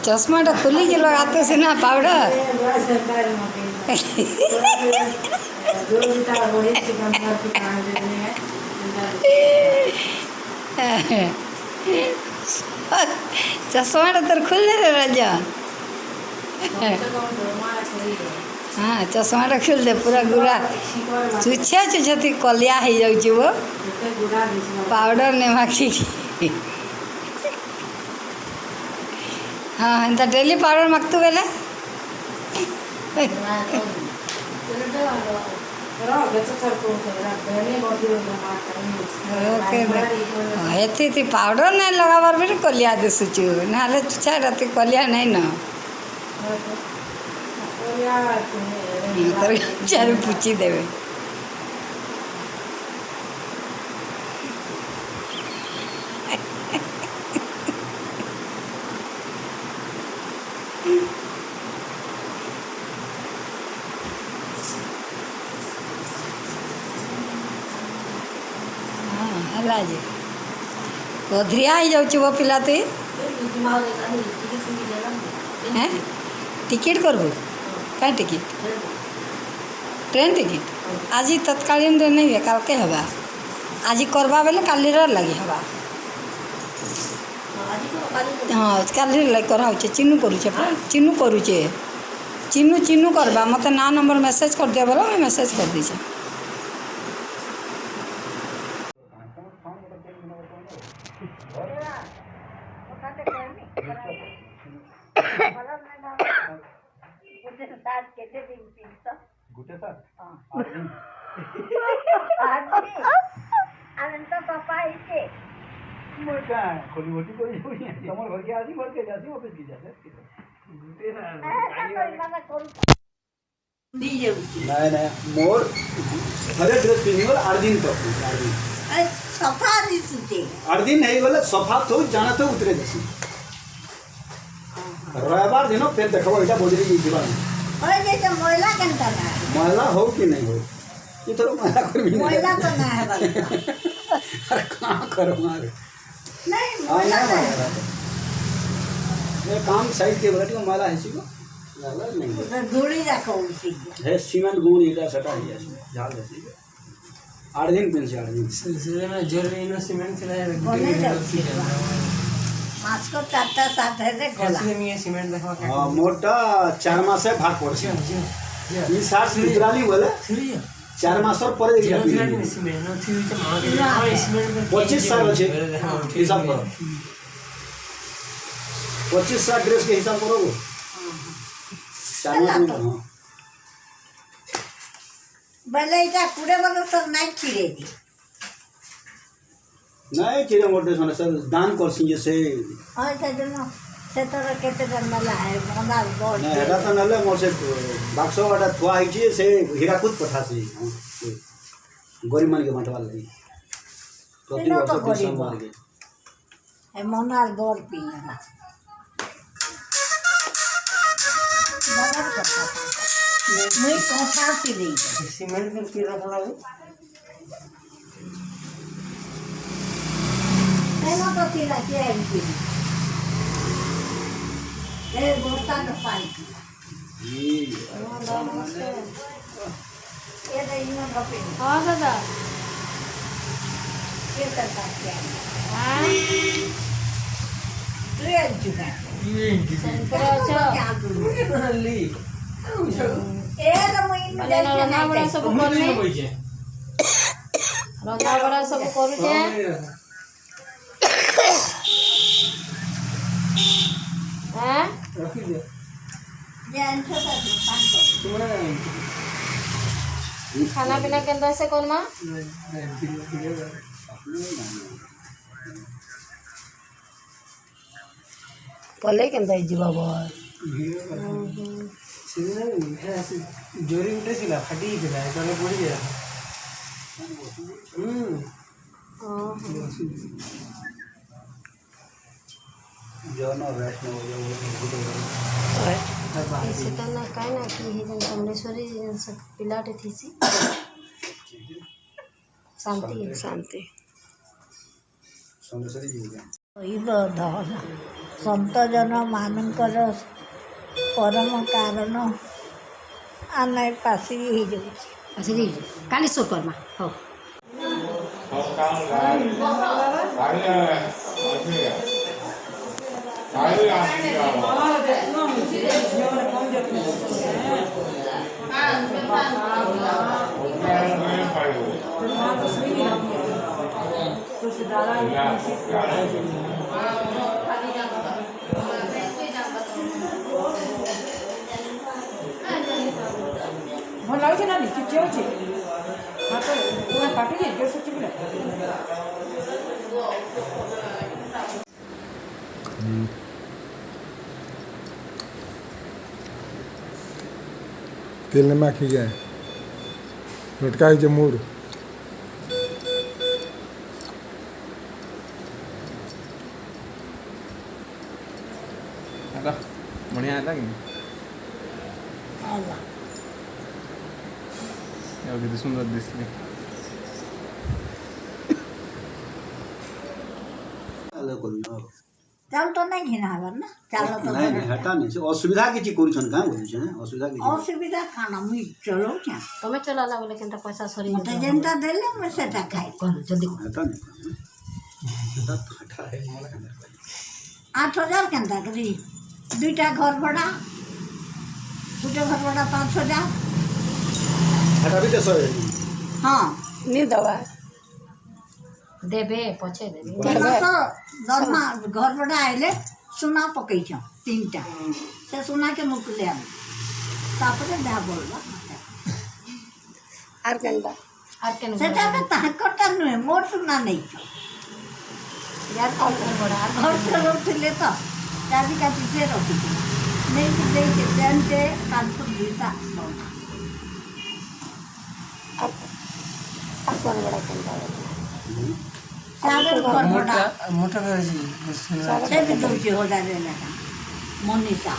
चश्मा टा खुली के लगाते से ना पाउडर चश्मा टा तर खुल दे राजा। हाँ चश्मा टा खुल दे पूरा गुड़ा चुछे चुछती कलिया हो जाऊँ वो पाउडर ने माखी हाँ एंता डेली पाउडर मागतु बेले एति पाउडर नहीं लगाबार भी कलिया दिशुचु ना छुछा राति कलिया नहीं न चार पूछी देवे है जी कोधरिया ही जाऊँ वो पिला तो हैं टिकेट करबू क्या टिकेट ट्रेन टिकेट आज तत्कालीन रे नहीं है काल के हवा आज करवा बेले काली लगी हवा हाँ काली लगे कराऊे चिन्नू करुचे चिन्नू करुचे चिन्नू चिन्नू करवा मत ना नंबर मेसेज कर दिया बोला मैं मेसेज कर दीजिए मोर हरे ड्रेस पिन्हल 8 दिन तो सफा दिसुचे 8 दिन नहीं बोले सफा तो जाना तो उतरे जैसी रविवार दिन फिर देखो एटा बोजरी की जीवन ओए जैसे मोइला केनता ना महिला हो कि नहीं हो ये तो महिला कर भी मोइला तो ना है बाबा अरे कहाँ करो मारे नहीं मोइला है ये काम साइड के बरटी में महिला है सी को झाला नहीं तो धूली रखो उसी है सीमेंट गुण इटा सटा है झाल है सी 8 दिन पेन से 8 दिन सिलसिले में जरूरी नो सीमेंट चलाए कोने जाती है मास को चारटा साथ है रे गोला कैसे में सीमेंट देखवा के हां मोटा 4 मास से भाग पड़ से ये 60 गुजराली बोले थ्री 4 मास और पर देखिए जीरो सीमेंट नो थ्री तो मांगे सीमेंट 25 साल अच्छे हिसाब करो 25 साल ड्रेस के हिसाब करो 4 मास भले इटा पूरे वाला तो नहीं चिरे दी नहीं चिरे मोटे सोने सर दान कर सी जैसे हां तो जनो से तो केते दिन मला है मंदा बोल नहीं हेडा तो नले मोर से बाक्सो वाला थुआ है जे से हीराकुद पठा से गरीब मान के बांटवा लगी तो तीनों तो तीन गरीब मार के है मंदा बोल पीना बराबर करता मैं कथा से नहीं सीमेंट में की रखला है मैं तो तिला के है इनकी ए बोलता तो पाई ये तो इन कपे हाँ दादा ये करता क्या ट्रेन जुगा अच्छा ली ए तो मैं इन रंधा बड़ा सब करने बोइजे रंधा बड़ा सब करू छे हैं रखी दे ये छोटा दुकान को तुम्हारा खाना पीना केंद्र से कौन माँ पले केंद्र जीवा बोल जोरी उठे सिला फटी गया चलो पड़ी गया जो ना वैष्णो हो जाए ऐसे तो ना काय ना कि हे जन सोमेश्वरी जन सब पिलाटे थी सी शांति शांति सोमेश्वरी जी हो गया इधर ସନ୍ତ ଜନମାନଙ୍କର ପରମ କାରଣ ଆମେ ପାଶି ହେଇଯାଉଛି। ଆଚ୍ଛା ଠିକ୍ ଅଛି କାଲି ସୋ କର୍ମା ହଉ ଭଲ ଲାଗୁଛି ନା କିଛି ଅଛି କାଟିକି ଜୋର ସେ ଚିପିଲା तेल में माखी गए लटका ही मूड बढ़िया है कि ହେଲା किती सुंदर दिसली अलग करू ଚାଲ ତ ନାଇଁ ଘିନା ହେବାର ନା ଚାଲ ତ ନାଇଁ ନାଇଁ ହେଟା ନାଇଁ ସେ ଅସୁବିଧା କିଛି କରୁଛନ୍ କାଁ କରୁଛେ ଅସୁବିଧା କିଛି ଅସୁବିଧା କାଣା ମୁଇଁ ଚଲଉଛେ ତମେ ଚଲାଲା ବୋଲେ କେନ୍ତା ପଇସା ସରି ମତେ ଯେନ୍ତା ଦେଲେ ମୁଇଁ ସେଟା ଖାଇ କହ ଜଲ୍ଦି କହ ହେଟା ନାଇଁ ହେଟା ହେଟା ହେ मला କେନ୍ତା 8,000 କେନ୍ତା କରି ଦୁଇଟା ଘର ଭଡ଼ା ଗୋଟେ ଘର ଭଡ଼ା 5,000 ହେଟା ବି ଦେଶ ହଁ ନି ଦବା ଦେବେ ପଛେ ଦେବେ ଏ ମାସ ଦରମା ଘର ଭଡ଼ା ଆଇଲେ ସୁନା ପକେଇଛ 3ଟା ସେ ସୁନାକେ ମୁକୁଲେ ଆମେ ତାପରେ ଯାହା ବୋଲବା ଆର୍ କେନ୍ତା ଆର୍ କେନ୍ ସେଟା ଆମେ ତାଙ୍କରଟା ନୁହେଁ ମୋର ସୁନା ନେଇଛ यार कौन बड़ा ଘର ଚଲଉଥିଲେ ତ ଚାବି କାଟି ସେ ରଖିଥିଲେ ନେଇକି ଦେଇକି ଯେନ୍ତେ କାନପୁର ଦୁଇଟା कौन बड़ा केन्ता ସାଡ଼େ ଘର ଭଡ଼ା मोटा करायची ସେ ବି ଦେଉଛି ହଜାରେ ଲେଖା ମନୀଷା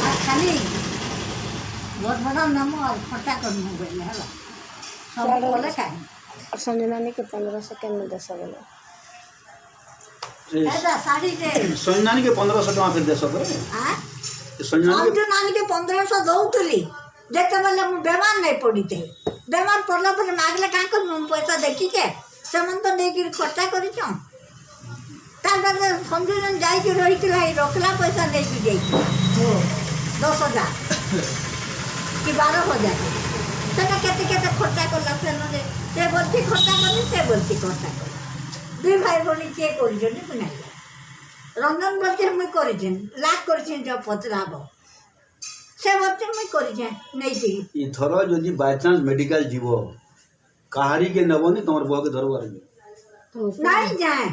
ଆଉ ଖାଲି ଘର ଭଡ଼ା ନାମ ଆଉ ଖର୍ଚ୍ଚା କରିମୁ ବୋଇଲେ ହେଲା ସବୁ କଲେ ଖାଇ और संजना ने के 1500 केन में 10 बोले ଏଇଟା ଶାଢ଼ୀଟେ ସୈନ୍ୟାନୀ के 1500 टका फिर देश करे ସୈନ୍ୟାନୀ ଅର୍ଜୁନ ନାନୀକେ 1500 ଦଉଥିଲି ଯେତେବେଳେ ମୁଁ ବେମାର ନାଇଁ ପଡ଼ିଥାଏ ବେମାର ପଡ଼ିଲା ପରେ ମାଗିଲେ କାଁ କରିବି ମୁଁ ପଇସା ଦେଖିଛେ ସେମାନେ ତ ନେଇକିରି ଖର୍ଚ୍ଚା କରିଛନ୍ ତାପରେ ସଞ୍ଜୁଜନ ଯାଇକି ରହିଥିଲା ଏଇ ରଖିଲା ପଇସା ନେଇକି ଯାଇଛି 10,000 କି 12,000 ସେଟା କେତେ କେତେ ଖର୍ଚ୍ଚା କଲା ସେମାନେ ସେ ବଲ୍ଛି ଖର୍ଚ୍ଚା କଲି ସେ ବଲ୍ଛି ଖର୍ଚ୍ଚା କଲି ଦୁଇ ଭାଇ ଭଉଣୀ କିଏ କରିଛନ୍ତି ମୁଁ ନାହିଁ ରଞ୍ଜନ ବଲ୍ଛି ମୁଇଁ କରିଛେନ୍ ଲାଖ କରିଛେନ୍ ଯ ପଚରାବ ସେ ବଲ୍ଛି ମୁଇଁ କରିଛେଁ ନେଇଛି ଇଥର ଯଦି ବାଇଚାନ୍ସ ମେଡିକାଲ ଯିବ କାହାରି କେ ନେବନି ତମର ବୁଆ के ଧରବାର ନାଇଁ ଯାଏ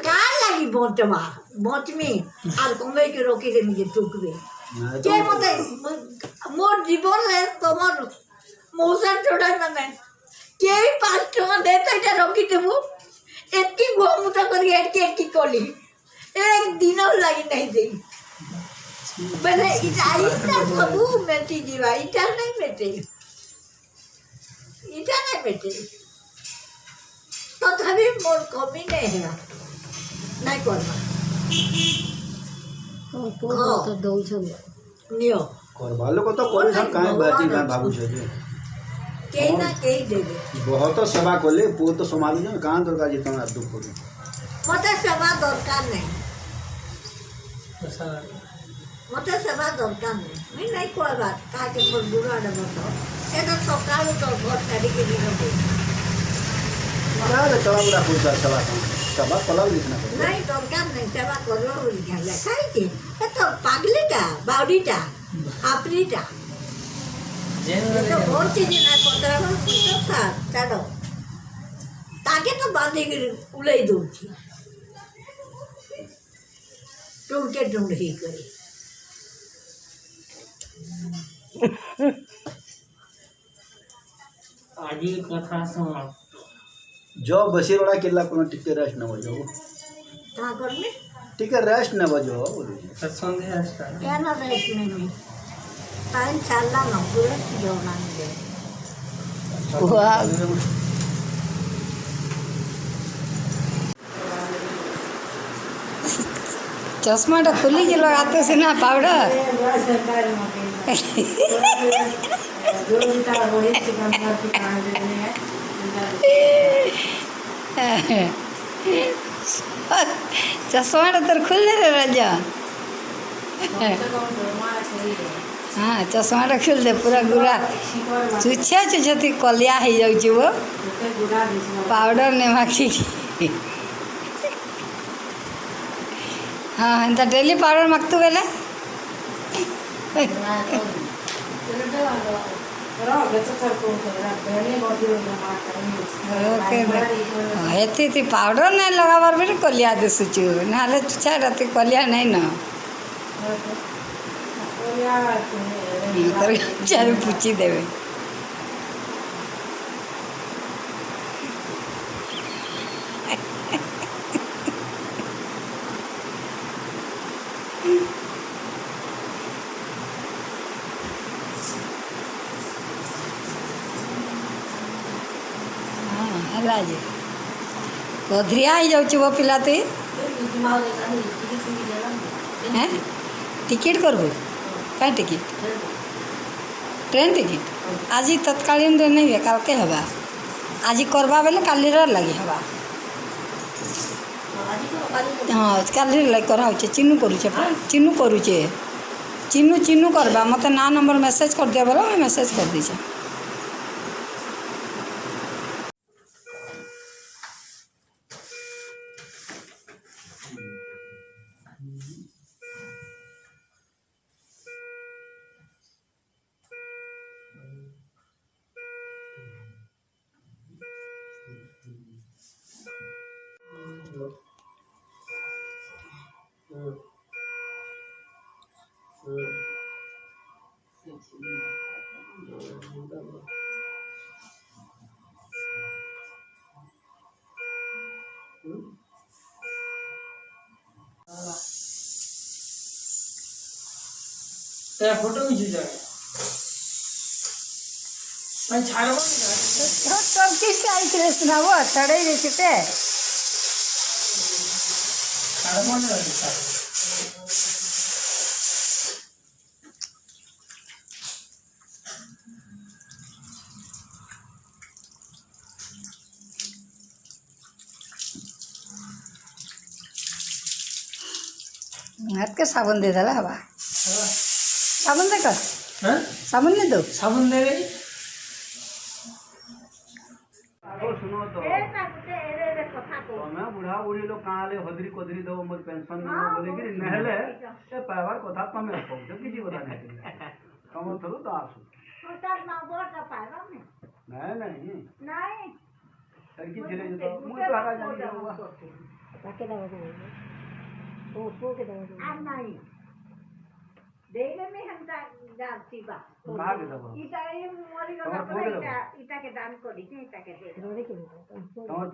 କା ଲାଗି ବଞ୍ଚବା ବଞ୍ଚମି ଆର୍ କମେଇକି ରଖିଦେମି ଯେ ଟୁକବେ କେ ମତେ ମୋର୍ ଜୀବନରେ ତମର ମଉସା ଚୋଡ଼ାଇ ମାନେ କେହି 5 ଟଙ୍କା ଦେ ତ ଏଇଟା ରଖିଥିବୁ ଏତ୍କି ଗୋମୁତ କରି ଏତ୍କି କଲି ଏକ ଦିନ ଲାଗି ନାହିଁ ଦେଇ ବେଲେ ଇଟା ସବୁ ମେଟି ଯିବା ଇଟା ନାଇଁ ମେଟେ ତଥାପି ମୋର୍ କମି ନାଇଁ ହେବା ନାଇଁ କର୍ବା तो दौछन ନିଅ करवा लोग तो कोन काहे बाती काहे भाबु छै जे କେହି ନା କେହି ଦେବେ बहुत सेवा कले पो तो समाज में कान दरकार जे तम दुख करू ମତେ ସେବା ଦରକାର ନାହିଁ ମତେ ସେବା ଦରକାର ନାହିଁ ମୁଇଁ ନାଇଁ କହିବା କାହାକେ ମୋର ଦୂର ଆଡ଼େ ବସ ଏଟା ସକାଳୁ ତ ଘର ଛାଡ଼ିକି ରଖେ ना चला बुरा कोई सेवा सेवा कला लिखना ନାଇଁ ଦରକାର ନାହିଁ ସେବା କରିବା ବୋଲି କହିଲେ କାହିଁକି ଏ ତ ପାଗଲିଟା ବାଉଡ଼ିଟା ଆପରିଟା ଏ ତ ଭୋର ଚିନି ନା ପତ୍ର ଛାଡ଼ ତାକେ ତ ବାନ୍ଧିକିରି ଉଲେଇ ଦଉଛି ଟୁଣ୍ଡକେ ଟୁଣ୍ଡ ହେଇକରି आजी कथा समाप्त जो बसी रोड़ा केला कोनो टिके रेस्ट न बजो ତା କରିବି टिके रेस्ट न बजो बोली सन्ध्या स्टार्ट କେନ ରେଷ୍ଟ ନେମି ଟାଇମ୍ ଛାଡ଼ିଲା ନ ପୁରା ଜଣା ଦେ चश्माटा खोलिकी लगाते सिना पाउडर चश्माटा तर खुल्ने रे रजा हाँ चश्माटा खोल दे पूरा गुरा चुछे चुछती कलिया हो जाऊँ वो पाउडर ने माखी हाँ एंता डेली पाउडर मागतु बेले हेती पाउडर नहीं लगाबार भी कलिया दिशुचु ना छाड़ा कलिया नहीं न चार पूछी देवे ହେଲା ଯେ କଧରିଆ ହେଇଯାଉଛି ମୋ ପିଲା ତୁଇ ହେଁ ଟିକେଟ୍ କରିବୁ କାଇଁ ଟିକେଟ୍ ट्रेन टिकट आज तत्कालीन रे नहीं है कालके हवा आज करवा बेले कालीर लगी हवा हाँ कालीर लगी कराऊे चिन्नू करुचे चिन्नू करुचे चिन्नू चिन्नू करवा मत ना नंबर मेसेज कर दिया बोला मैं मेसेज कर दीजिए तेरा फोटो खींच जाए मैं छाड़ो सब किस आई कृष्णा वो चढ़े देते छाड़ो ना हाथ के साबुन दे दला हवा साबुन दे कर हाँ साबुन नहीं दो साबुन दे रही सुनो तो तुम्हें बुढ़ा बुढ़ी लोग कहाँ ले हदरी कदरी दो मोर पेंशन नहीं बोले कि नहले ए पावर कथा तुम्हें कहू तो किसी बता नहीं तुम थोड़ा तो आसु नहीं नहीं लड़की चले जो तो मुझे तो हरा जाने हुआ देले में हम जाती बा कहाँ के दबा इटा ये मोरी गला पर इटा के दान करी के इटा के दे तुम्हारे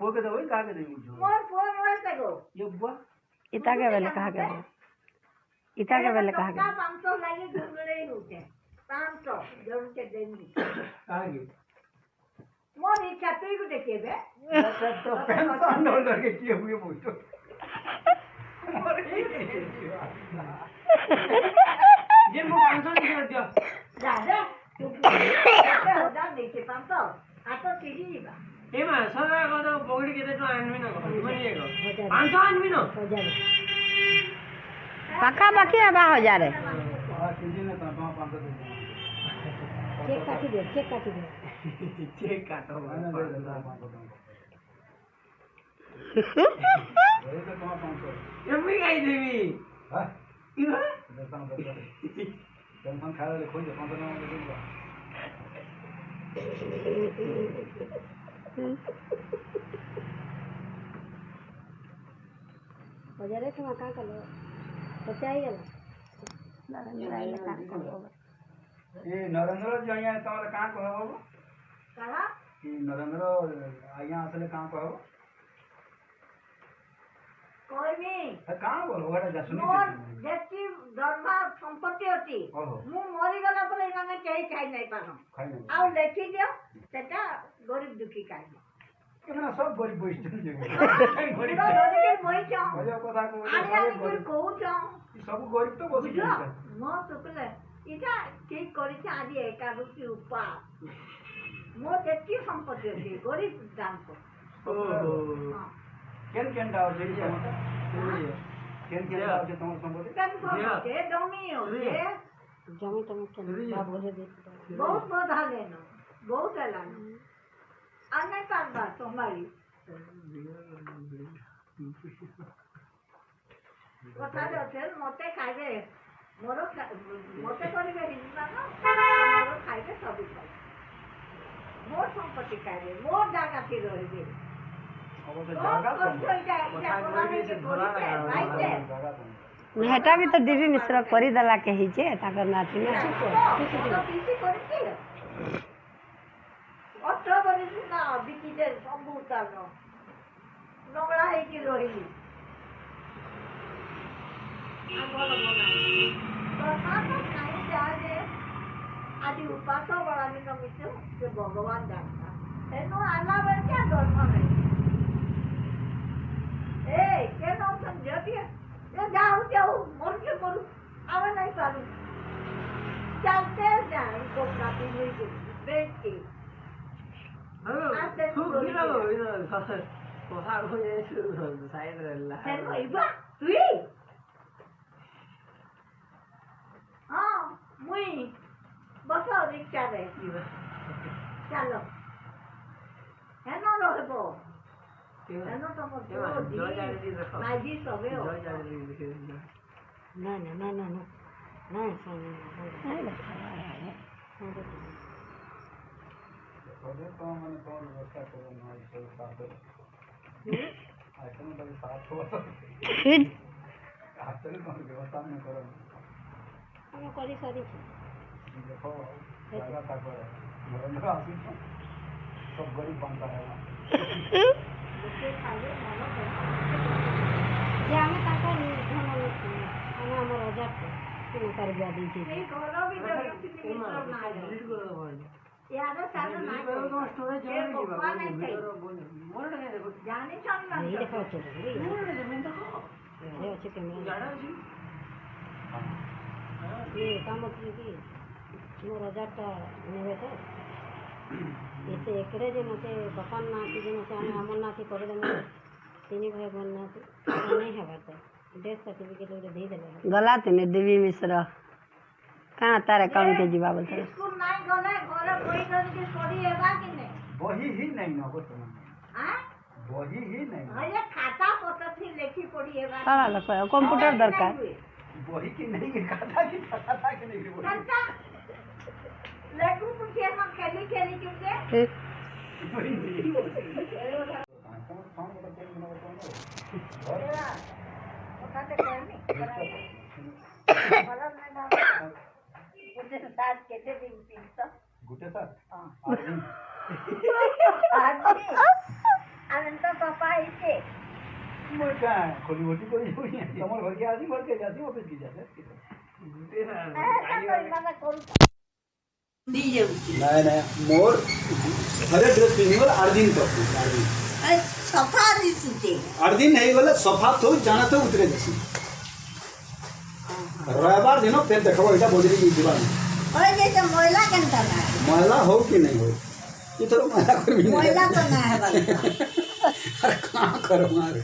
पो के दबा कहाँ के दे मुझे मोर फोन मोर से गो ये बुआ इता के वेले कहा के इता के वेले कहा के 500 लागे घुमड़े होते 500 जरूर के देंगी कहाँ के मोर इच्छा तू को देखिए बे तो पेंशन डॉलर के किए हुए पूछो जिन को 500 नहीं कर दिया दादा तू दादा देखिए 500 आ तो सीधी बा ये मैं सदा को तो पकड़ के तो आनवी ना को नहीं है 500 आनवी ना पाखा पाखी हवा 1000 है हाँ किसी ने तो 500 दे चेक काटी दे चेक काटो मैंने दे दिया 500 ये तो 500 ये भी गई देवी हाँ इधर पेंशन खा ले खोज 500 ना दे दूंगा हजार है का कर लो बचाई गला ये नरेंद्र जी आया तमरे कहाँ कहबो कहा कि नरेंद्र आया असले कहाँ कहबो कोई नहीं कहाँ बोलो गोटा जसुनी मोर जेती धर्मा संपत्ति होती ओहो मु मरी गला पर इना केही खाई नहीं पानो खाई नहीं आ लेखी दियो सेटा गरीब दुखी खाई ଏମାନେ ସବୁ ଗରିବ ବସିଛନ୍ତି ପୁରା ଧରିକି ବଇଛ ଗରିବ କଥା ଆଣି ଆଣି କହୁଛ ସବୁ ଗରିବ ତ ବୁଝ ବସିଛନ୍ତି ମୋ ଶୁଖିଲେ ଏଇଟା ଠିକ କରିছে ଆଜି ଏକାଦଶୀ ଉପାସ ମୋ ଯେତିକି ସମ୍ପତ୍ତି ଅଛି ଗରିବ ଦାନ କେନ୍ କେନ୍ଟା ଅଛି ତମର କେନ୍ କେନ୍ଟା ଅଛି ତମର ସମ୍ପତ୍ତି ଜମି ଅଛି ଜମି ତମେ ବାବୁରେ ବହୁତ ବହୁତ ହେଲେନ ବହୁତ ହେଲାନ ଆଉ ନାଇଁ ପାରବା ସମ୍ଭାଳି କଥାରେ ଅଛେ ମତେ ଖାଇବେ ମୋର ମତେ କରିବେ ହିନ୍ଦୁସ୍ତାନ ମୋର ଖାଇବେ ସବୁ ଖାଇବେ ମୋର ସମ୍ପତ୍ତି ଖାଇବେ ମୋର ଜାଗାଠି ରହିବେ ହେଟା ବି ତ ଡିବି ମିଶ୍ର କରିଦେଲା କେହିଛେ ତାଙ୍କର ନାତି ଅଠର ବର୍ଷ ନା ବିକିଛେ ସବୁ ତାର ନଗଳା ହେଇକି ରହିଲି ଆଜି ଉପାସ ବଳାମି ନମିଛୁ ସେ ଭଗବାନ ଜାଣତା ତେଣୁ ଆଲା ବେଳେ क्या ଧର୍ମ ନାହିଁ ଏ କେ ନଉଛନ୍ତି ଯଦି ଯାଉ ଯାଉ ମରୁଛେ ମରୁ ଆମେ ନାଇଁ ପାରୁ ଚାଲତେ ଯାଇ କୋପରା ପିନ୍ଧି ବେଞ୍ଚି তুই হ্যাঁ মুই বস রিক্সারে চালো হেন রহব হেন তোমার মাইজি সবে না না না না না না କରି ସାରିଛୁ ଦେଖ ଜାଗା ତାକ ନରେନ୍ଦ୍ର ଆସିଛୁ ସବୁ ଗରିବ ବନ୍ଧା ହେଲା ଯେ ଆମେ ତାଙ୍କ ଆମେ ଆମର ହଜାର ତାର ବିଆ ଦେଇଛି ଅଛି କ୍ୟାମେରା ये काम कि मोर हजारटा नेबे तो एसे एकड़े जे मते बपान ना कि जे मते आमे हमर ना कि करे दे तीन भाई बहन ना नहीं है बात डेथ सर्टिफिकेट ले दे देले गला तने देवी मिश्र कहाँ तारे काम के जीवा बोलते स्कूल नहीं गले घरे कोई करके पढ़ी हेबा कि नहीं वही ही नहीं न को तुम हां वही ही नहीं अरे खाता पत्र थी लेखी पढ़ी हेबा सारा लोग कंप्यूटर दरकार वही की नहीं कि खाता की पता था कि नहीं बोली कंटा लेकू पूछे हम खेली खेली चुके वही नहीं ओकाते करनी बलम नहीं ना मुझे साथ केते दिन पिंसा गुटे सर अनंत पापा इसे मोटा खोली मोटी कोई हुई है तमर घर के आदमी घर के जाती ऑफिस की जाते गुटे सर नहीं नहीं मोर हरे ड्रेस पिनिवर 8 दिन तक 8 दिन सफा दिसते 8 दिन नहीं बोले सफा तो जाना तो उतरे जैसे रविवार दिन फिर देखो एटा बोदरी जीवा ओए जैसे मोइला केनता ना महिला हो कि नहीं हो ये तो महिला कर भी मोइला तो ना है बात अरे कहां करो मारे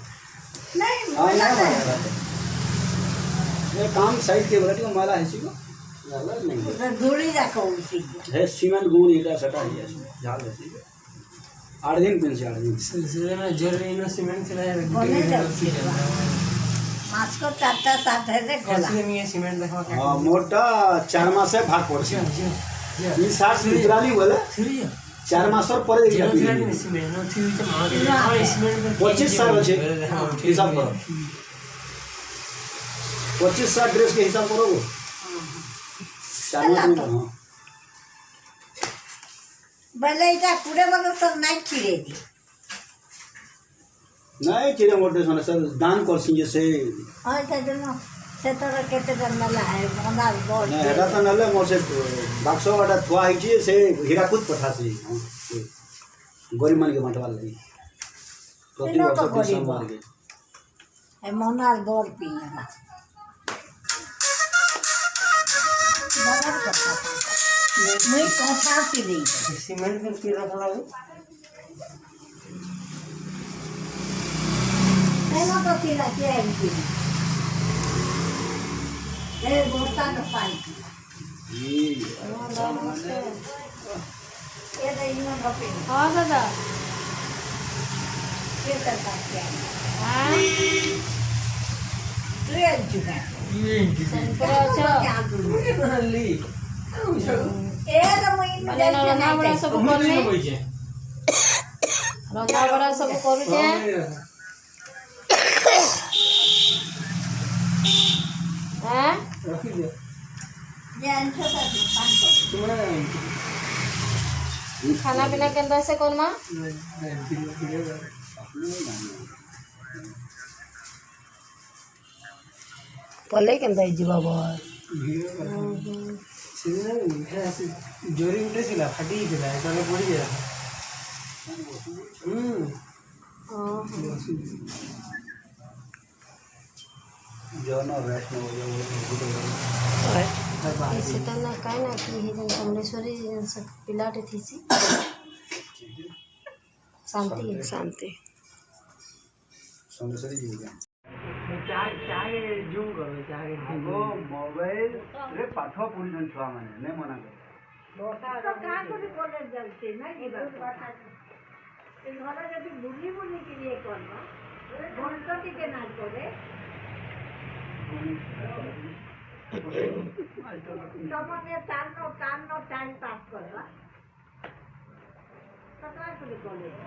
नहीं मोइला ये काम साइड के बरटी में महिला है सीको गलत नहीं तो धूली रखो उसी है सीमेंट गुण इटा सटा है झाल है सीको 8 दिन पिन से 8 दिन सिलसिले में जरूरी नो सीमेंट चलाए बोले जाती मास को चारटा साथ है से खोला कैसे में सीमेंट देखा हां मोटा 4 मास से भाग पड़ से ये 60 उतराली बोले 4 मास और पर देखा सीमेंट नो थी तो मां सीमेंट 25 साल है हिसाब करो 25 साल ड्रेस के हिसाब करो 4 मास में हां बोले इटा पूरे बोलो तो नहीं चिरेगी नहीं चिरे मोटे सोने सर दान करसी जैसे और तो दोनों से तो केते जन्मला है बंदा बहुत नहीं हेटा तो नले मोर से बाक्सो वाटा थुआ हिची से हीराकुद पठासी गरीब मन के बंटवाल लगी ପ୍ରତିବର୍ଷ ତ ତିନିଶହ କରିବ ମାରିକି ଏ ମନାର ଦର ପିଇଲା ବଡ଼ର କଥା ମୁଇଁ କଥା ଆସିଲି ସିମେଣ୍ଟ ଫିର କିଏ ରଖଲା ଏନ ତ ଥିଲା କିଏ ଏମିତି ଏ ବର୍ଷାର ପାଣି ଏ ଦେଇନ ଗପି ହଁ ଦାଦା କିଏ ତ ପାଖେ ହଁ ତୁ ଏମିତି ନା ସେଣ୍ଟର ଅଛ ଏ ତ ମୁଇଁ ମାନେ ରନ୍ଧା ବଢ଼ା ସବୁ କରୁନି ରନ୍ଧା ବଢ଼ା ସବୁ କରୁଛେ ହଁ ରଖିଦିଅ ଜାଣିଛ ଖାନା ପିନା କେନ୍ତା ସେ କର୍ମା ପଲେଇ କେନ୍ତା ହେଇଯିବା ବଲ୍ ଜୋରି ଉଠେଇଥିଲା ଫାଟି ଯାଇଥିଲା ଏତେବେଳେ ପଡ଼ିଯାଏ ଜନ ବୈଷ୍ଣବ ସେଟା ନା କାଇଁ ନା କି ଯେନ୍ ସମଲେଶ୍ୱରୀ ପିଲାଟେ ଥିସି ଶାନ୍ତି ଶାନ୍ତି ସମଲେଶ୍ୱରୀ ଯିବି ଚାहे ଜୁମ୍ କର ଚାहे ଆଗ ମୋବାଇଲରେ ପାଠ ପଢ଼ୁଛନ୍ତି ଛୁଆମାନେ ନାଇଁ ମନା କର କାହାକୁ କଲେଜ ଯାଉଛି ନାଇଁ ଯିବା ଏ ଘର ଯଦି ବୁଲି ବୁଲିକି ଇଏ କର୍ବା ଘଣ୍ଟ ଟିକେ ନା କରେ ତମେ ତାର ଟାଇମ୍ ପାସ୍ କରିବା ତ କାହାକୁ କଲେଜ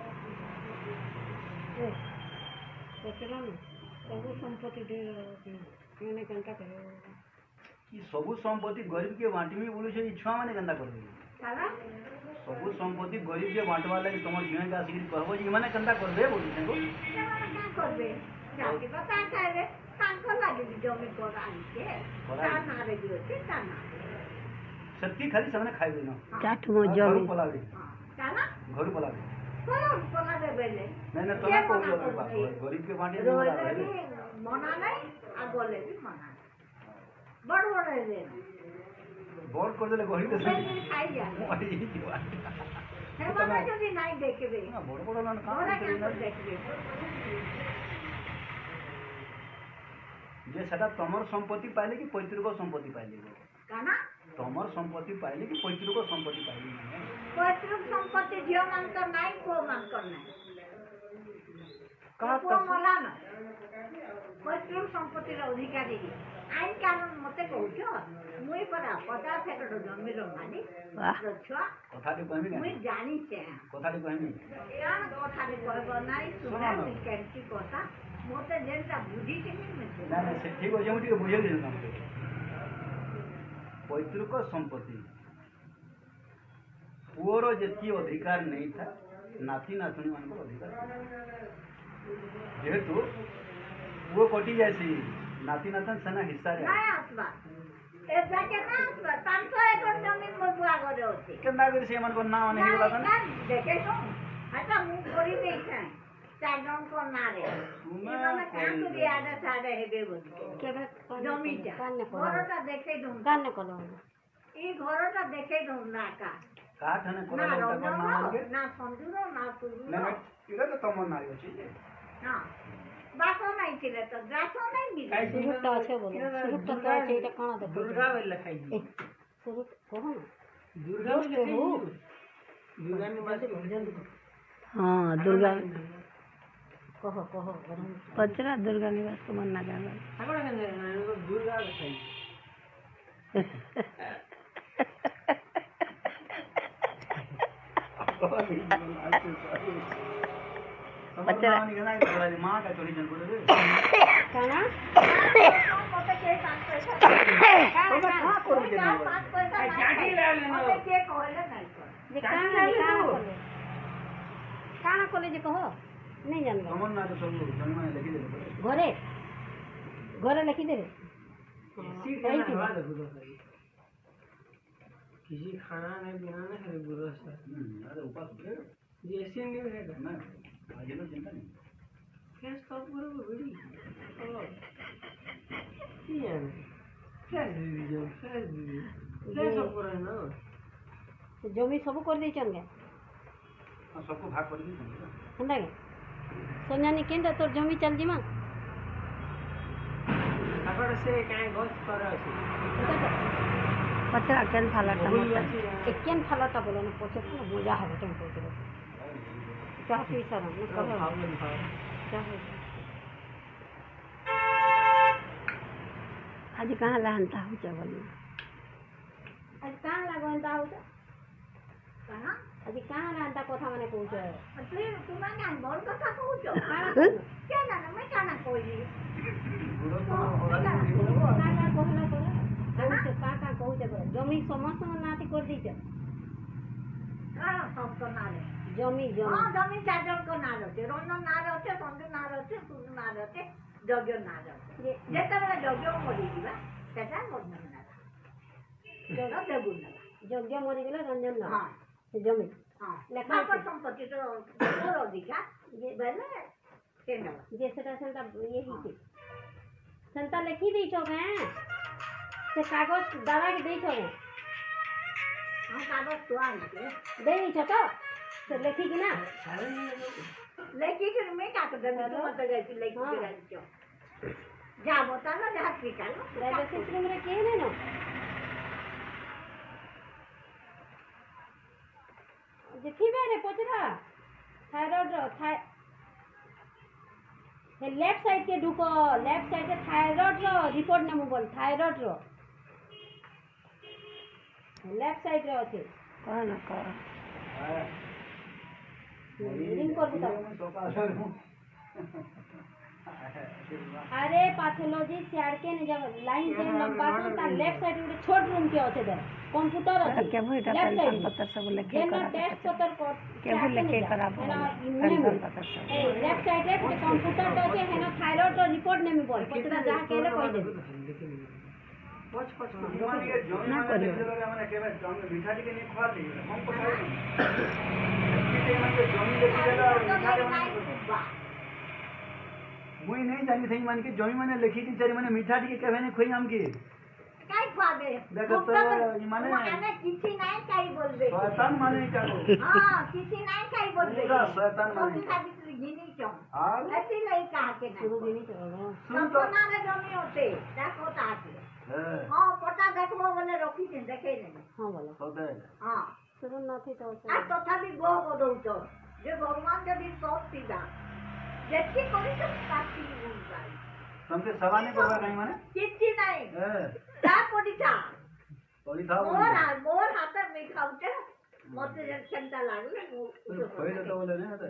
ସବୁ ସମ୍ପତ୍ତି ମାନେ କେନ୍ତା କରିବ ଇ ସବୁ ସମ୍ପତ୍ତି ଗରିବକେ ବାଣ୍ଟିବି ବୋଲୁଛେ ଇ ଛୁଆମାନେ କେନ୍ତା କରିବେ ତାରା ସବୁ ସମ୍ପତ୍ତି ଗରିବକେ ବାଣ୍ଟବାର୍ ଲାଗି ତମର ଜଣେ ଆସିକି କହିବ ଯେ ଇମାନେ କେନ୍ତା କରିବେ ବୋଲୁଛେ ଗୋ ସେମାନେ କାଁ କରିବେ ଜାତିବା ତା ଖାଇବେ ତାଙ୍କ ଲାଗି ଜମି କରା ଆଣିଛେ ତା ନାଁରେ ବି ଅଛି ତା ନାଁରେ ସେତିକି ଖାଲି ସେମାନେ ଖାଇବେ ନା ଚାଠ ଘରୁ ପଲାବେ କାଣା ଘରୁ ପଲାବେ କଲା ଦେବେଲେ ନାଇଁ ନା ତମେ କହୁଛ ଗରିବକେ ବାଣ୍ଟି ରହିଲେ ବି ମନା ନାହିଁ ଆଉ ଗଲେ ବି ମନା ନାହିଁ ବଡ଼ ବଡ଼ ହେଲେ ବଡ଼ କରିଦେଲେ ଗରିବ ଦେଶ ଖାଇଯା ହେଇଯିବ ସେମାନେ ଯଦି ନାଇଁ ଦେଖିବେ ବଡ଼ ବଡ଼ ନହେଲେ କାଁ ଘରେ କରିବେ ନା? କାଁ ଦେଖିବେ ଯେ ସେଟା ତମର ସମ୍ପତ୍ତି ପାଇଲେ କି ପୈତୃକ ସମ୍ପତ୍ତି ପାଇଲେ କାଣା ତମର ସମ୍ପତ୍ତି ପାଇଲେ କି ପୈତୃକ ସମ୍ପତ୍ତି ପାଇଲେ ପୈତୃକ ସମ୍ପତ୍ତି ଝିଅ ମାନଙ୍କର ନାହିଁ ପୁଅ ମାନଙ୍କର ନାହିଁ ପୁଅ ମଲା ନା ପୈତୃକ ସମ୍ପତ୍ତିର ଅଧିକାରୀ ଆଇନ କାନୁନ ମତେ କହୁଛ ମୁଇଁ ପରା 50 ଏକର ଜମିର ମାଲିକ ଛୁଆ କଥାଟି କହିବି ମୁଇଁ ଜାଣିଛେ କଥାଟି କହିବି କାଣ କଥାରେ କହିବ ନାଇଁ ଶୁଣ କେମିତି କଥା ମତେ ଯେନ୍ଟା ବୁଝିଛି ନା ନା ସେ ଠିକ୍ ଅଛି ମୁଁ ଟିକେ ବୁଝେଇ ଦେବି ତମକୁ ପୈତୃକ ସମ୍ପତ୍ତି ପୁଅର ଯେତିକି ଅଧିକାର ନେଇଥାଏ ନାତି ନାତୁଣୀ ମାନଙ୍କର ଅଧିକାର ଯେହେତୁ ପୁଅ କଟି ଯାଇସି ନାତି ନାତୁଣ ସେନା ହିସାରେ ନାଇଁ ଆସବା ଏ ଯାକେ ନା ଆସବା 500 ଏକର ଜମି ମୋର ବୁଆ ଘରେ ଅଛି କେନ୍ତା କରି ସେମାନଙ୍କର ନାଁ ମାନେ ହେଇଗଲା ତାନେ ଦେଖେ ହେଟା ମୁଁ କରି ଦେଇଛେ 4 ଜଣଙ୍କ ନାଁରେ ଏମାନେ କାହାକୁ ବି ଆଡେ ସାଡେ ହେବେ ବୋଲି କେବେ ଜମିଟା ଘରଟା ଦେଖେଇ ଦઉં କାନେ କଲ ଏ ଘରଟା ଦେଖେଇ ଦઉં ନା କା କାଠନେ ନା କରାଯାଉ ତାଙ୍କର ନାଁ ରଜର ମାନକେ ନା ସଞ୍ଜୁର ନା ତୁରୁର ନା ଏଇଟା ତ ତମର ନାଁ ଅଛି ନା ବାସ ନାଇଁ ଥିଲେ ତ ଗ୍ରାସ ନାଇଁ ମିଳେ ସୁରୁଟଟା ଅଛେ ବୋଲ ସୁରୁଟଟା ତ ଅଛି ଏଇଟା କାଣା ଦେଖ ଦୁର୍ଗା ବେଲେ ଲେଖାଇଛି ସୁରୁଟ କହ ନା ଦୁର୍ଗା ବେଲେ ଲେଖାଇଛି ଦୁର୍ଗା ନିବାସ ହଁ ଦୁର୍ଗା କହ ପଚରା ଦୁର୍ଗା ନିବାସ ତୁମ ନା ଜାଣ ଆପଣ କେନ୍ ଦୁର୍ଗା ଲେଖାଇଛି ମାଁ କା ଚଢି ଜନ୍ ବୋଲେ କାଣା ମତେ କେ 5 ପଇସା ତମେ କାଁ କରୁଛ ନା 5 ପଇସା ଚାଟି ଲାଗଲେ ନା ମତେ କେ କହିଲେ ନାଇଁ ଯେ କାଣା କଲେ ଯେ କହ नहीं जानबा ତମର ନାଁ ତ ସବୁ ଜଣମାନେ ଲେଖିଦେଲେ घरे घरे लिखिदेवे किसी खाना नहीं बिना नहीं है गुरु अरे उपास जैसे नहीं है ना आज लोग चिंता नहीं सब पूरा भिड़ी की है क्या दीदी जो क्या दीदी क्या सब पूरा है ना तो जमी सब कर देछन के हाँ, सबको भाग कर दी हंदा के सोनियानी केंदा तोर जमी चल जिमा तापर से काहे गछ कर पचरा केन फालाटा केन फालाटा बोले न पछे न मजा है तुम पछे क्या पी सर न कर क्या है आज कहाँ लहनता हो बोलिए आज कहाँ लागोंता हो कहाँ आज कहाँ लहनता कथा माने कहू छे तुम्हें मोर कथा कहुच काना क्या ना मैं काना कहली कहला कहू छे का कहू छे जमी समस्त नाती कर दी छे हाँ सब तो ना रे जमी हाँ जमी जमी चार्जर को ना रहते रंजन ना रहते संजू ना रहते सुन ना रहते यज्ञ ना रहते जेता बेला यज्ञ मरी जीवा सेटा मोर ना जोड़ा देबु ना यज्ञ मरी गेले रंजन ना हाँ से जमी हाँ लेखा पर संपत्ति तो मोर अधिकार ये बेले केना जे सेटा सेंटा ये ही थी सेंटा लिखी दी छो मैं से कागज दादा के दी छो हम कागज तो आई के दे दी छो तो से लिखी की ना लेकिन फिर मैं क्या कर दूँ तुम मत जाती लेकिन फिर आई क्यों जा बता ना जा निकालो रेलवे स्टेशन में के ने नो जे थी रे पचरा थायराइड थाय हे लेफ्ट साइड के ढुको लेफ्ट साइड के थायराइड रो रिपोर्ट ने बोल थायराइड रो लेफ्ट साइड रे अछि कौन कर रीडिंग कर बता अरे पैथोलॉजी सियाड़ के ने जब लाइन से लंबा तो ता लेफ्ट साइड में छोट रूम के होते दे कंप्यूटर अछि के भइटा पेंशन पत्र सब लेके जेना टेस्ट पत्र को के भी लेके कराबो पेंशन पत्र सब ए लेफ्ट साइड रे कंप्यूटर तो के है ना थायराइड रो रिपोर्ट ने बोल पत्र जा के ले कह दे पछ पछ ना करियो मैंने केवल जमी मीठा टिके नहीं खा दी हम को खाई किते मन के जमी लेके गेला और मीठा के मन मुई नहीं जानी थई मन के जमी माने लिखी थी चरी माने मीठा टिके केवे ने खोई हम के काय पाबे देखो तो माने माने किसी नहीं काय बोलबे शैतान माने क्या को हां किसी नहीं काय बोलबे पूरा शैतान माने खाली गिनी क्यों हां ऐसे नहीं कहा के ना शुरू भी नहीं करो सुन तो ना रे जमी होते देखो ता के हां हां पता देखबो बोले रखी दे देखे नहीं हां बोलो होते हां शुरू न थी तो आ तथापि गो बदौच जे भगवान जदि सब सीधा जेती करी तो काटी जाई तुमके सवा नहीं करवा नहीं माने किसी नहीं ए ता पड़ीता पड़ी था मोर हाथ में खाउते मते जन चिंता लागले खोई तो बोले नहीं होता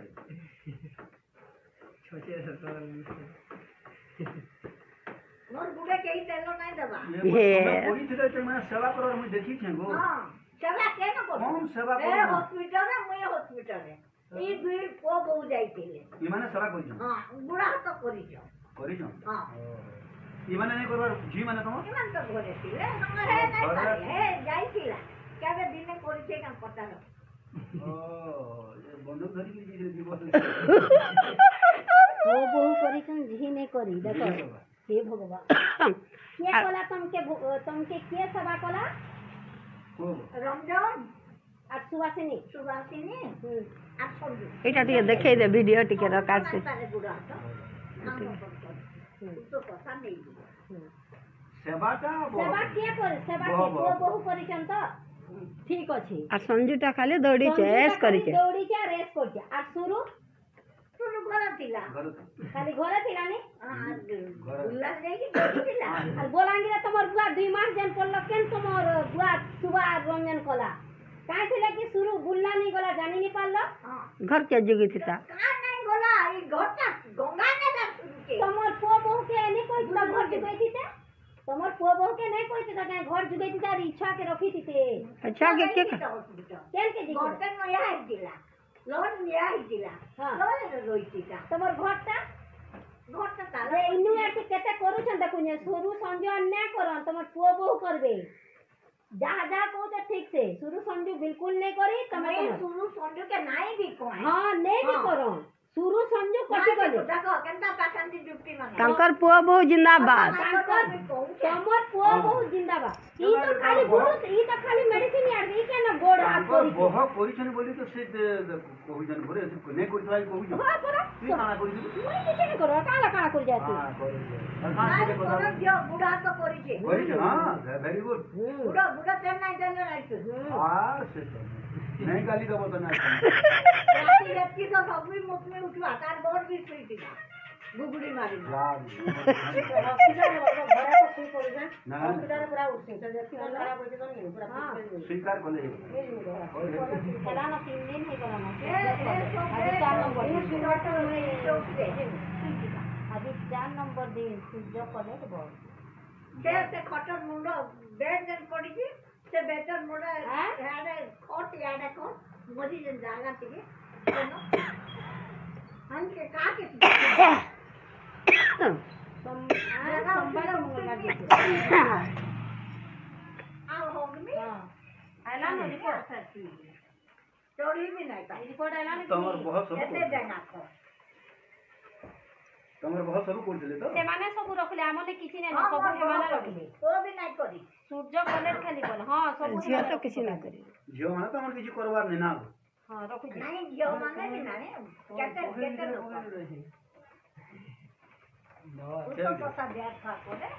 छोटे से मोर बुढ़े के ही तेलो नहीं दबा ये पड़ी थी तो मैं सेवा करो मैं देखी छे गो हां सेवा के न करो कौन सेवा ए करो हॉस्पिटल में मैं हॉस्पिटल में ई दुई को बहु जाइतिले ये माने सेवा करी हां बुढ़ा तो करी छ करी छ हां ये माने नहीं करवा जी माने तुम किमान तो घरे थिले हम हे नहीं पारे हे जाइतिला केबे दिने करी छे का पता न ओ ये बंदूक धरी की जी जीव वो बहु करी छन जी नहीं करी देखो हे भगवान के कला तुमके के सेवा कला को रमजान আর সুবাসিনী सुवासिनी आ संजू এটা টিকে দেখাই দে ভিডিও টিকে রকার সে तारे बुढ़ा तो पता नहीं सेवा का সেবা কে করে সেবা কে পুଅ বহু করিছেন তো ঠিক আছে আর সঞ্জুটা খালি দৌড়িছে এস করিছে দৌড়িছে আর রেস করছে আর শুরু तुम घर थिला घर খালি ঘরে ছিল নি बुला नहीं थिला আর বলাঙ্গিরে তোমার বুয়া 2 মাস যেন পড়ল কেন তোমার বুয়া সুবা রঞ্জন কলা কাই ছিল কি শুরু বুল্লা নি গলা জানি নি পারলো घर के जुगी था कहां नहीं बोला ये घरटा गंगा ने ना के তোমার পুଅ বহু কে এনে কই তো ঘর জুগাই দিতে তোমার পুଅ বহু কে নাই কই তো কাই ঘর জুগাই দিতে আর ইচ্ছা के रखी दिते अच्छा के কেন কে দিতে घरटा में यह दिला लोन यह दिला हाँ। लोन रोइतिता তোমার ঘরটা घरटा আরে ताला ইনু এতে কেতে করুছন দেখুন শুরু সঞ্জয় না করন তোমার পুଅ বহু করবে যাহা যাহা কହୁଛ ঠিক से शुरू संजू बिल्कुल नहीं करी तमे मैं सुनु संजू के नहीं भी कोई हां नहीं भी हाँ। करो सुरु संजो कथि कले देखो केनता पाखंडी ड्यूटी माने तंकर पुआ बहु जिंदाबाद तमर पुआ बहुत जिंदाबाद ई तो खाली बहुत ई तो खाली मेडिसिन यार ई के ना गोड़ हाथ करी बह करिछन बोली तो से कहूजन भरे ने करथला कहूजन हां परा तू काना करिछ मैं किछ नहीं करो काला कोर जाती हां करिछ नाइ कोन जो बुढ़ा तो करिछे करिछ हां वेरी गुड बुढ़ा बुढ़ा तेन नाइ देले नाइ हां से नहीं गाली दबो तो ना राती राती तो सबी मुख में उठवा तार बोर्ड भी सुई थी गुगुड़ी मारी हॉस्पिटल में घरे को सुई पड़ जाए हॉस्पिटल पूरा उठे तो देखी खराब हो जे तो नहीं पूरा स्वीकार कर ले चला ना 3 दिन ही करा ना अभी 4 नंबर अभी 4 नंबर दिन जो करे तो बहुत से खटर मुंडो बेड जन पड़ी थी से बेटर मुंडो याडे खोट याडे को मोदी जन जागा थी हम के का के संभाल मंगलवार दिन आओ हो गई आला ना रिपोर्ट चोरी भी नहीं पाई रिपोर्ट आला ना तमर बहुत सब कैसे देना को तमर बहुत सब कर देले तो से माने सब रखले हमने किछि नहीं सब माने रखले तो भी नहीं करी सूर्य कलेक्ट खाली बोल हां सब झियो तो किसी ना करी झियो माने तमर किछि करवार नै ना हां रखु दे नहीं जो माने भी नहीं कैसे कैसे लोग उसको पता दिया था कोने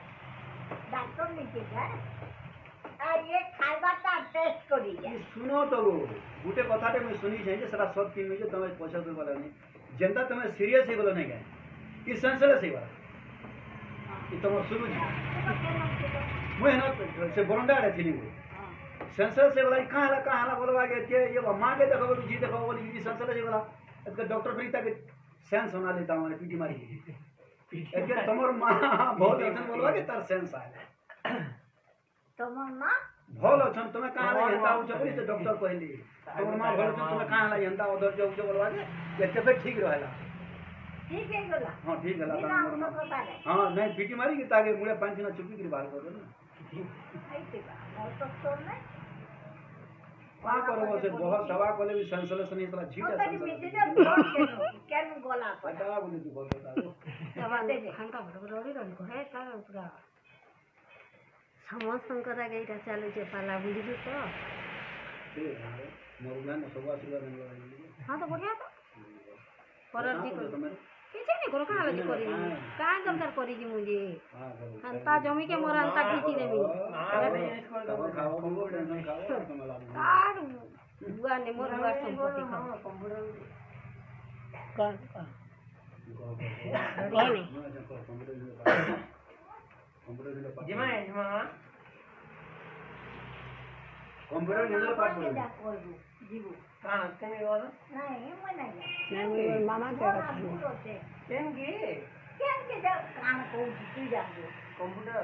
डॉक्टर ने किया आ ये खाइबाटा टेस्ट करी जा सुनो तो गुटे कथाटे मैं सुनी छै जे सारा सब तीन में जे तमे पैसा दे वाला नहीं जनता तमे सीरियस हे गेलो नहीं गए कि सेंसलेस हे वाला कि तम सुनु जी मैं ना से बरंडा रे थिली सेंसलेस हे वाला कहां हला बोलवा के ये मां के देखो जी देखो बोली ये सेंसलेस हे वाला इसका डॉक्टर फ्री तक सेंस होना लेता हूं पीटी मारी एक तमर मां बहुत ऐसा बोलवा के तर सेंस आए तमर मां भल अछन तुमे कहां ला यंता हो चली से डॉक्टर कहली तमर मां भल अछन तुमे कहां ला यंता उधर जो बोलवा के केबे ठीक रहला ठीक है गोला हां ठीक है बिना उनको पता है हां नहीं पीटी मारी के ताके मुड़े 5 दिन चुपी के बाहर कर दे ना ऐसे का और तो सुन का करो से बहुत दवा कोले भी सेंसलेस नहीं इतना झीटा और तक मिटे केन गोला पर दवा बोले तू बोल बता खांका बरोड़ी रही को है तार पूरा ସମସ୍ତଙ୍କର ଆগে ଏଇଟା ଚାଲୁଛି ପାଲା ବୁଲିବି ତ ହଁ ତ ବଢ଼ିଆ ତ କରଜି କିଛି ନାଇଁ କର କାଁ ଲାଗି କରିବି କାଁ ଦରକାର କରିଛି ମୁଁ ଯେ ହେନ୍ତା ଜମିକେ ମୋର ହେନ୍ତା କିଛି ନେବି କାର୍ ବୁଆ ନେ ମୋର ବୁଆର ସମ୍ପତ୍ତି जिमा जिमा कंप्यूटर निंदर पाठ पढ़ो जीवो कान तमे बोल नहीं मैं नहीं नहीं मामा के केन के जा काम को तू जा कंप्यूटर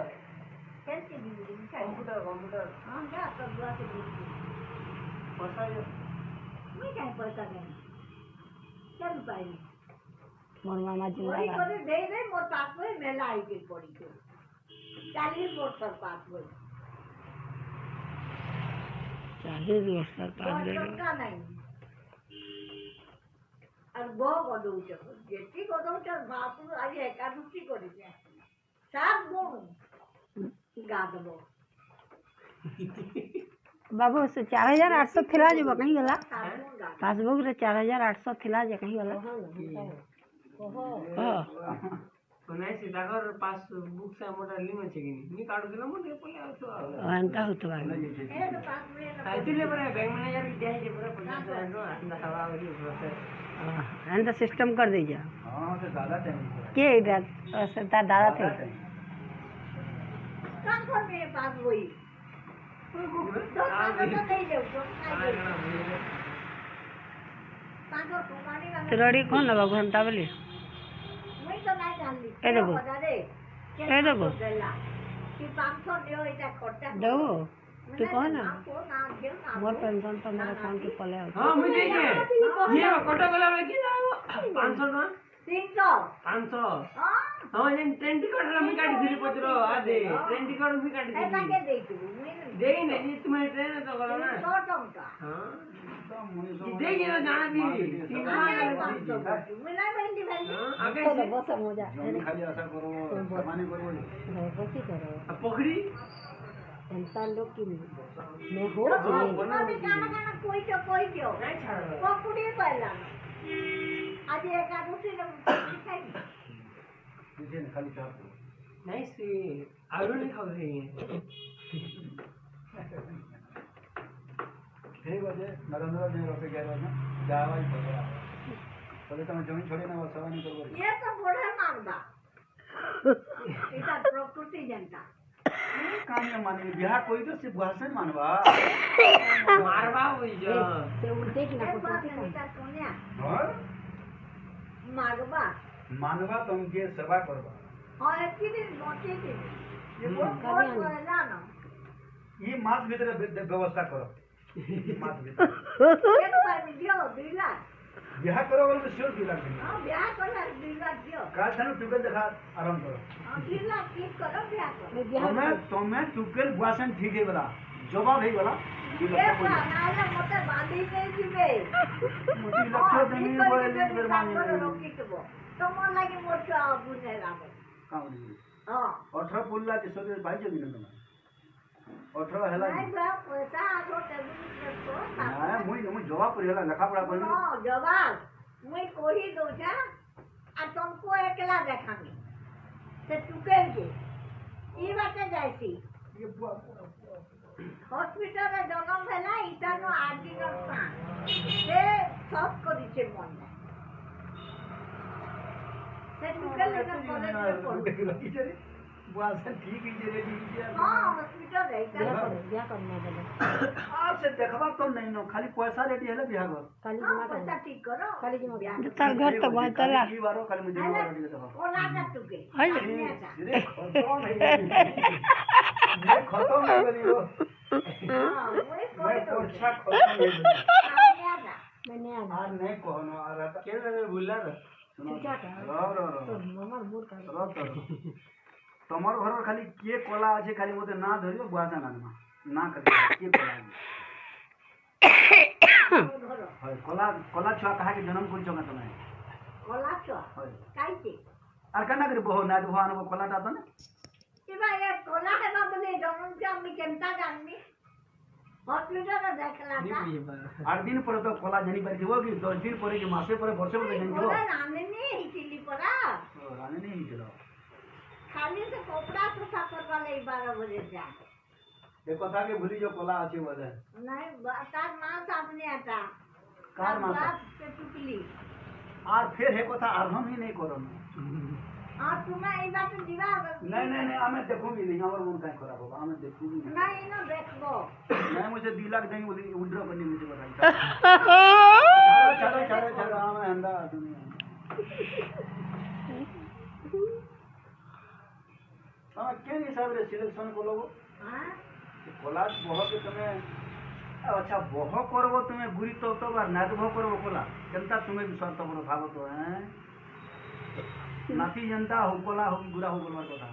केन के जीवो कंप्यूटर हां जा तो बुआ के जीवो पैसा मैं क्या पैसा देना चल पाई मोर मामा वही जिंदाबाद करे दे दे मोर पास में मेला आई के पड़ी के 40 वोट पर पास हुई 40 वर्ष तक पास दे का नहीं और वो गडो चको जेती गडो चर बापू आज एकादशी करी दे सब गुण गादबो बाबू से 4800 थिला जे कहीं गला सब गुण गाद पासबुक रे 4800 थिला जे कहीं गला हां तो नहीं सीधा कर पास बुक से मोटा लिंग আছে কি নি কাটু দিলাম মনে পড়ে আসো अंता होतो बाबू ए तो पास में সাইতিলে পরে बैंक मैनेजर की देहे जे पूरा 50,000 नो आंदा हवा वाली प्रोसेस अंता सिस्टम कर दीजिए हां से ज्यादा टाइम के इधर सरदार दादा थे काम कर मेरे पास वही तो नहीं जाओ तो ताको कुमारी का त्रोड़ी कौन है बाबू अंता बोली मैं तो नहीं जानली ए देखो। ए देखो। कि 500 दियो इटा खर्चा दो तू कौन है को ना दियो ना मोर पेंशन तो मेरे अकाउंट के पले होता हां मुझे ये कटा गला में की 500 ना 300 500 हां हाँ जेन ट्रेन टिकट रा मी काटी दिली पचरो आदे ट्रेन टिकट मी काटी ଏଟା दिली କେ ଦେଇଥିବୁ ମୁଇଁ देई ने जी तुम्हें ट्रेन तो गलो ना 100 ଟଙ୍କା हां देई जे जाना भी तीन ମୁଇଁ ନାଇଁ ବେଣ୍ଡି ଭାଇ आगे चलो बस मजा ଜମି ଖାଲି ଆଶା କର ସେମାନେ କରିବ बसी करो पोखरी एंता लोग की मैं हो ତୁମେ କାଣା କାଣା କହିଛ କହିଛ नहीं छाड़ ପକୁଡ଼ି ପାଇଲା ଆଜି ଏକାଦଶୀ ଖାଇବି କିଛି ନାହିଁ ଖାଲି ଚାହା ପିଅ। नहीं सी आलू नहीं खाओ रही है ଠିକ ଅଛି ନରେନ୍ଦ୍ର ଯେ ରଖି ଗେଲ ନା ଯାହା ଭାଇ ପକଡ଼ା ତବେ ତମେ ଜମି ଛଡେଇ ନେବ ସେବା नहीं करबो ये तो बड़ा मानबा इटा प्रकृति जनता काम माने बिहा कोई तो से भाषण मानवा मारवा हुई जो से उल्टे की ना एक बात कुछ है इटा सोनिया और मागबा मानवा तुमके सेवा करवा और एक दिन मोटे दिन ये बहुत कभी बहुत आनी। बड़ा ना ये मास भीतर व्यवस्था करो मास भीतर एक बार दियो 2 लाख बिहा करो बोले तो श्योर 2 लाख देंगे हां ब्याह करला 2 लाख दियो का थानु टुकल देखा आराम करो हां 2 लाख ठीक करो ब्याह करो मैं बिहार तमे तमे टुकल भाषण ठीक है वाला जवाब है वाला ये नाले मोटे बांधी नहीं दिबे मोटी लक्ष्य देनी बोले निर्माण रोकी तो तमो लागि मोटा बुने लागे काम नहीं हां 18 पुल्ला के सोदे भाई जमीन तमे 18 हला नहीं बा पैसा आगो टेबुल को ना मुई जवाब पर हला लेखा पढ़ा पर हाँ जवाब मुई कोही दो जा आ तुमको एकला देखामी से टुकेल के ई बाटे जाइसी ये हॉस्पिटल रे जन्म भेला इतानो 8 दिन सा से सब करिছে मन में से टुकेल ले कॉलेज में पढ़ो भाषण ठीक है रे दी हाँ हॉस्पिटल रे बिया करना चलो आज से देखबा तो नहीं नो खाली पैसा रेडी है बिहा घर खाली हाँ जमा पैसा करो ठीक करो खाली जमा ब्याह करो। तार घर तो बहुत चला की बारो खाली मुझे जमा रेडी देखो कोना का टुके है रे खत्म है ये खत्म हो गई वो हाँ मुई मैं कोही दो कोर्सा खत्म हो गई मैंने आ आज नहीं कहनो आ रहा क्या मैं भूला था सुनो क्या था? तो मामा मूड कर तमर घर खाली के कला আছে খালি মতে না ধরিও বুয়াটা না করে के कला घर হয় কলা কলা ছুয়া কাহাকে জন্ম করছো না তুমি कोला छो হয় काईते আর কেনা করে বহু না বহু আনবো কলাটা তো না इबा ये कोला है ना बोले जन्म के हम केमता जाननी हॉस्पिटल में देखला था नहीं ये 8 दिन पर तो कला জানি পারি দিব কি 10 दिन পরে কি মাসে পরে বর্ষে পরে জানি দিব कोला नामे नहीं हिचली पड़ा রানে নেই হিছিল खाली से कपड़ा सुखा करवा ले 12 बजे जा এ কথা কে ভুলি যে কলা আছে বলে नहीं तार मां सामने आता কার মাথা बात से टुकली আর ফের হে কথা আরম্ভ ही नहीं करो और तुम्हें ई बात दिवा नहीं नहीं नहीं हमें देखूंगी नहीं हमारा मन काहे खराब होगा हमें देखूंगी नहीं नहीं ना देखबो मैं मुझे 2 लाख देंगे बोली विड्रॉ करने मुझे बताइए चलो चलो चलो हमें अंदा दुनिया हाँ क्या हिसाब रे सिलेक्शन को लोगो हां कोलाज बहुत तुम्हें अच्छा बह करबो तुम्हें बुरी तो बार नाच बह करबो कोला केनता तुम्हें भी शर्त बड़ भाव तो हैं नाती जनता हो कोला हो कि गुरा हो बोलवार কথা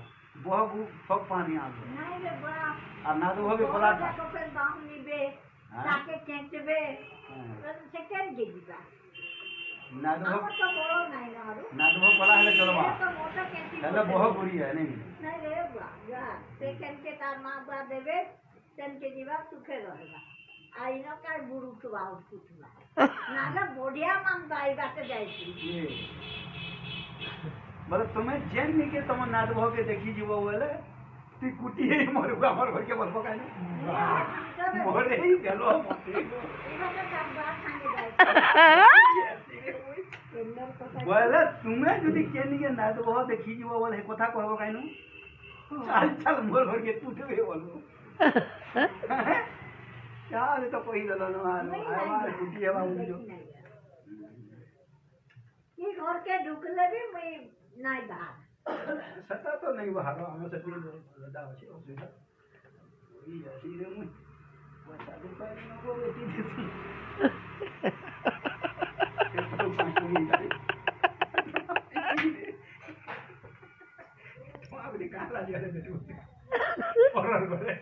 बह गु सब पानी आ गयो नहीं रे बड़ा আর নাচ বহ কে কোলা को फिर बाहु निबे ताके चेंचबे सेकंड के दिबा नाच बह हम तो बड़ो नहीं ना हारू नाच बह कोला हेले चलो बा तो मोटा कैंची हेले बह बुरी है नहीं नहीं रे बा जा सेकंड के तार मां बा देबे तेन के दिबा सुखे रहेगा आई न का बुरु खुआ कुछवा नाले बढ़िया मान बाई बाटे जाईसी ये बोले तुम्हें जेन नहीं के तुम नाच बह के देखी जीवो बोले ती कुटी है मोर हमर घर के बोलबो काई मोरे ही गेलो मते बोले तुम्हें যদি কেনি के नाच बह देखी जीवो बोले কথা कहबो काई नु चल चल मोर घर के टूटबे बोलबो क्या रे तो कोई दलो न आवाज कुटी है बाबू जो ये घर के ढुकले भी मैं नहीं बाहर सता तो नहीं बाहर हमें से भी ज्यादा अच्छी असुविधा वही ऐसी रे मुई पैसा दे पाए न को बेटी देती तो पांच को मिल जाए लाजी वाले बेटू और बोले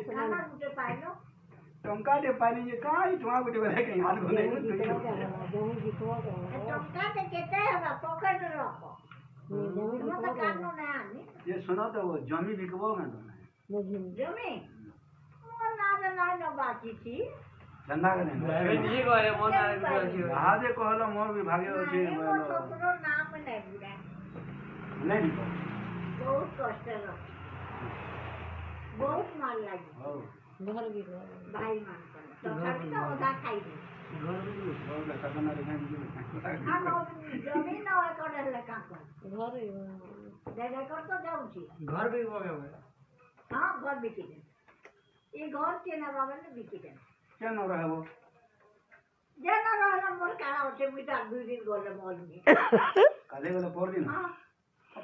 काका मुझे पाइलो टंका दे पानी ये काई ठुआ गुटे वाले कहीं हाथ को नहीं टंका के केते हवा पॉकेट रखो मतलब काम नो ना आनी ये सुनो तो वो जमी बिकबो में तो जमी मोर ना न बाकी थी धंधा करे नहीं करे मन आ रही है हाजे कहलो मोर विभागे होचे मोर छोकरो नाम नहीं बुरा नहीं बिको बहुत कष्ट रो बहुत माल लागी हो घर भी भाई मान कर तो खाली तो ओदा खाई दे घर भी हो ले सगना रे नहीं हम जमीन न होय करे ले का कर घर दे कर तो जाऊ छी घर भी हो गया हां घर बिकी दे ये घर के ना बाबा ने बिकी दे क्या न रहे वो जेना रहला मोर काना होचे मिटा 2 दिन गोले मॉल में काले वाला पोर दिन हां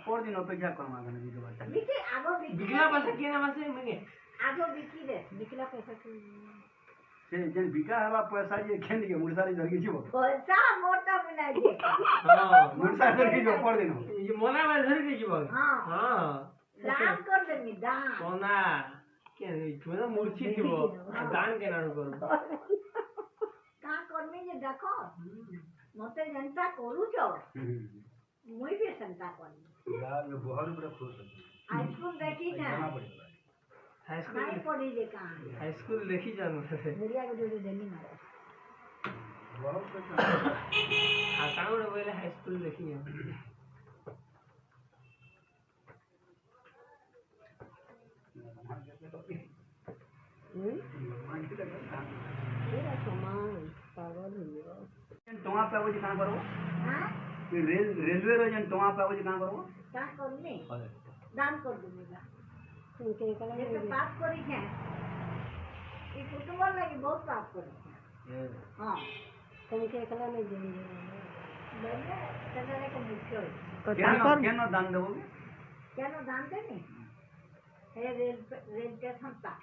पोर दिन अपेक्षा कम आगने भी तो बात बिकी आगो बिकी बिकला पैसा के नाम से मिले आगो बिकी दे बिकला पैसा के से जन बिका हवा पैसा ये खेन के मुरसारी धरगी जीवो पैसा मोटा बना दे हां मुरसारी धरगी जो पोर दिन ये मोना में धर के जीवन हां हां दान कर दे मी दान सोना के जो मूर्ति थी वो दान के नाम करो का करमी जे देखो मते जनता करू जो मुई भी जनता करी यार ये बहुत बड़ा खुश है हाईस्कूल देखी ना जाना पड़ेगा हाई नहीं स्कूल पढ़ी जे कहां हाई स्कूल देखी जानो बुढ़िया के दूध देनी मारे बहुत अच्छा हां काउंट बोले हाई स्कूल देखी जानो मेरा सामान पागल हो टोआ पे वो जी काम करो हां ये रेलवे रो जन टोआ पे वो जी काम करो का करनी दान कर दूंगा उनके कला ये तो पाप करी है ये कुटुंब लगी बहुत पाप करी हां उनके कला नहीं देंगे बल्ले तगड़े को मुख्य केनो दान देबो क्या नो दान देनी हे रेल स्टेशन तक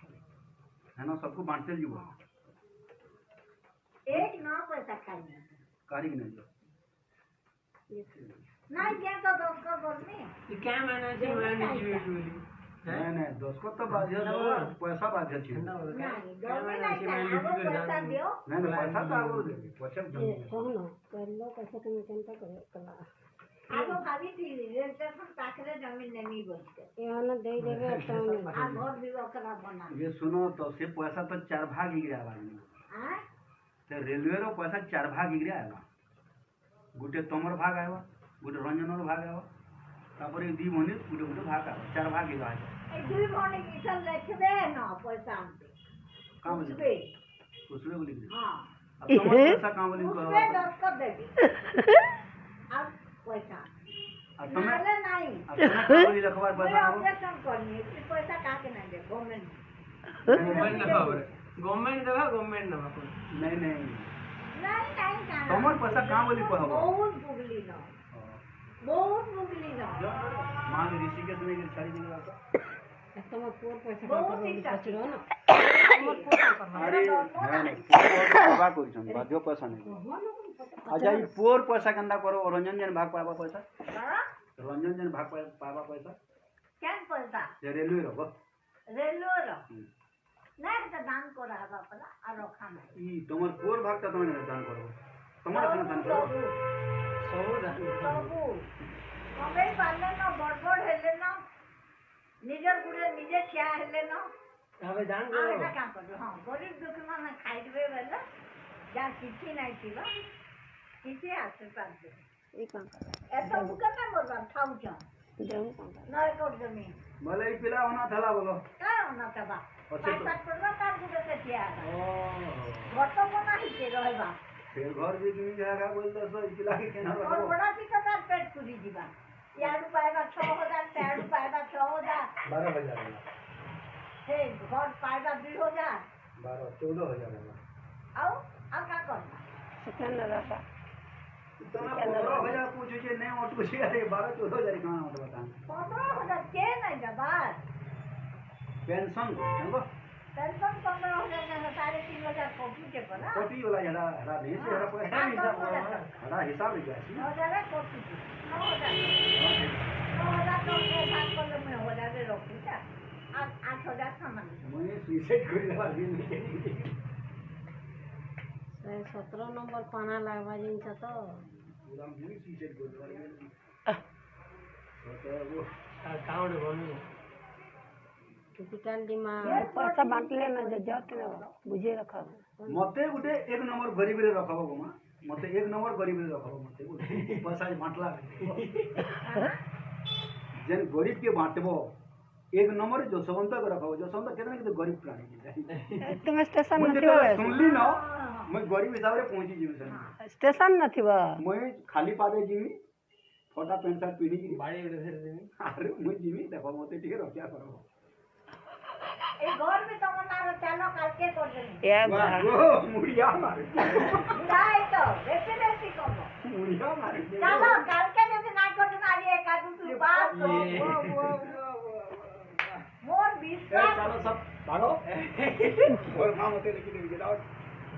है ना सबको बांटते जीवो एक ना पैसा खाई कारी नहीं जो नहीं दिया तो दस का बोलनी ये क्या मैंने से मैनेजमेंट वाली नहीं दोस्त को तो बाध्य दो पैसा बाध्य छी नहीं दौड़ने नहीं चाहिए आगो पैसा दियो नहीं पैसा तो आगो दे पैसा ये कहना पहले कैसे तुम चिंता करो कला आगो भाभी थी रेल स्टेशन ताकरे जमीन नहीं बचते यहाँ न दे देवे तो आ घर भी ओकरा बना ये सुनो तो से पैसा तो 4 भाग गिरा आवा हां ते रेलवे रो पैसा 4 भाग गिरा आवा गुटे तमर भाग आवा गुटे रंजनर भाग आवा तापर दी मने गुटे गुटे भाग आवा 4 भाग गिरा ए दुई भone की सब लेखबे ना पैसा हमसे काम उसपे उसमें बोली हां अब तमर पैसा काम बोली उसपे करो 10 कर देगी अब पैसा अब तुम्हें नाले नहीं अब तुम्हें काम बोली रखवा मेरा पैसा आवा ऑपरेशन करनी है फिर पैसा का के नहीं दे गवर्नमेंट गवर्नमेंट ना पावर गवर्नमेंट देवा गवर्नमेंट ना पावर नहीं नहीं नहीं नहीं का तमर पैसा काम बोली को हवा बहुत बुगली ना मान ऋषिकेश में सारी जगह आता कस्टमर पूर पैसा बहुत का इच्छा पचड़ो ना अरे बाबा कोई छन बाध्य पैसा नहीं अच्छा ये पोर पैसा कंदा करो रंजन जन भाग पावा पैसा रंजन जन भाग पावा पैसा क्या पैसा ये रेलवे रो रेलवे रो नहीं तो दान को रहा बापला और रखा नहीं ई तमर पोर भाग ता तमने दान करो तमर से दान करो सबू कमे पाले ना बड़बड़ हेले ना निजर गुड़े निजे क्या हेले ना हमें दान आ करो बेटा काम कर हां गरीब दुख में खाई देबे वाला जा किछि नहीं थीबा किछि आशीर्वाद दे ये काम कर ऐसा बुका ना बोल ठाऊ छ जाऊं काम कर नहीं कर जमीन भले ई पिला होना थला बोलो का होना तबा अच्छा तो- पैसा पड़वा तार गुड़े से क्या ओ घटो बना ही के रहबा फिर घर भी जमीन जाएगा बोलता सो ई पिला के केना और रखो बड़ा की तो पेट पूरी जीवा यार पाएगा 6000 तेड़ पाएगा 6000 12,000 से घर पाएगा 2000 12 14,000 आओ अब क्या करना सुखन रखा इतना 15,000 पूछे जे नहीं ऑटो से अरे 12-14,000 कहां होता बता 15,000 के नहीं जबार पेंशन जानबो पेंशन 15,000 में 3,500 कोटी के पड़ा कोटी वाला हरा हरा नहीं से हरा पूरा हरा हिसाब ले जाए 9,000 कोटी 9,000 तो भाग कर में हो जाए रोकी था 8,000 सामान मैं सुसाइड कर वाला दिन नहीं 17 नंबर पाना लागवा जिनसे तो पूरा मुझे सुसाइड कर वाला तो वो अकाउंट बनी टिपिकल दिमाग पैसा बांट लेना जत बुझे रखा मते गुटे एक नंबर गरीब रे रखबो गोमा मते एक नंबर गरीब रे रखबो मते गुटे पैसा बांटला जेन गरीब के बांटबो एक नंबर जसवंत को रखबो जसवंत केतना के गरीब प्राणी तुम स्टेशन मुझे तो सुनली ना मैं गरीब हिसाब रे पहुंची जीव से स्टेशन न थी मैं खाली पादे जीवी छोटा पेंट शर्ट पहनी की बाड़ी उड़े फिर देनी अरे मैं जीवी देखो मते ठीक है क्या करो ए घर में तो मना चलो कल के कर देनी ये वाह मुड़िया मार जाए तो रेसिडेंसी करो मुड़िया मार चलो कल के जैसे ना कर देना ये का दूसरी बात तो मोर विश्वास चलो सब भागो और काम होते लेकिन जाओ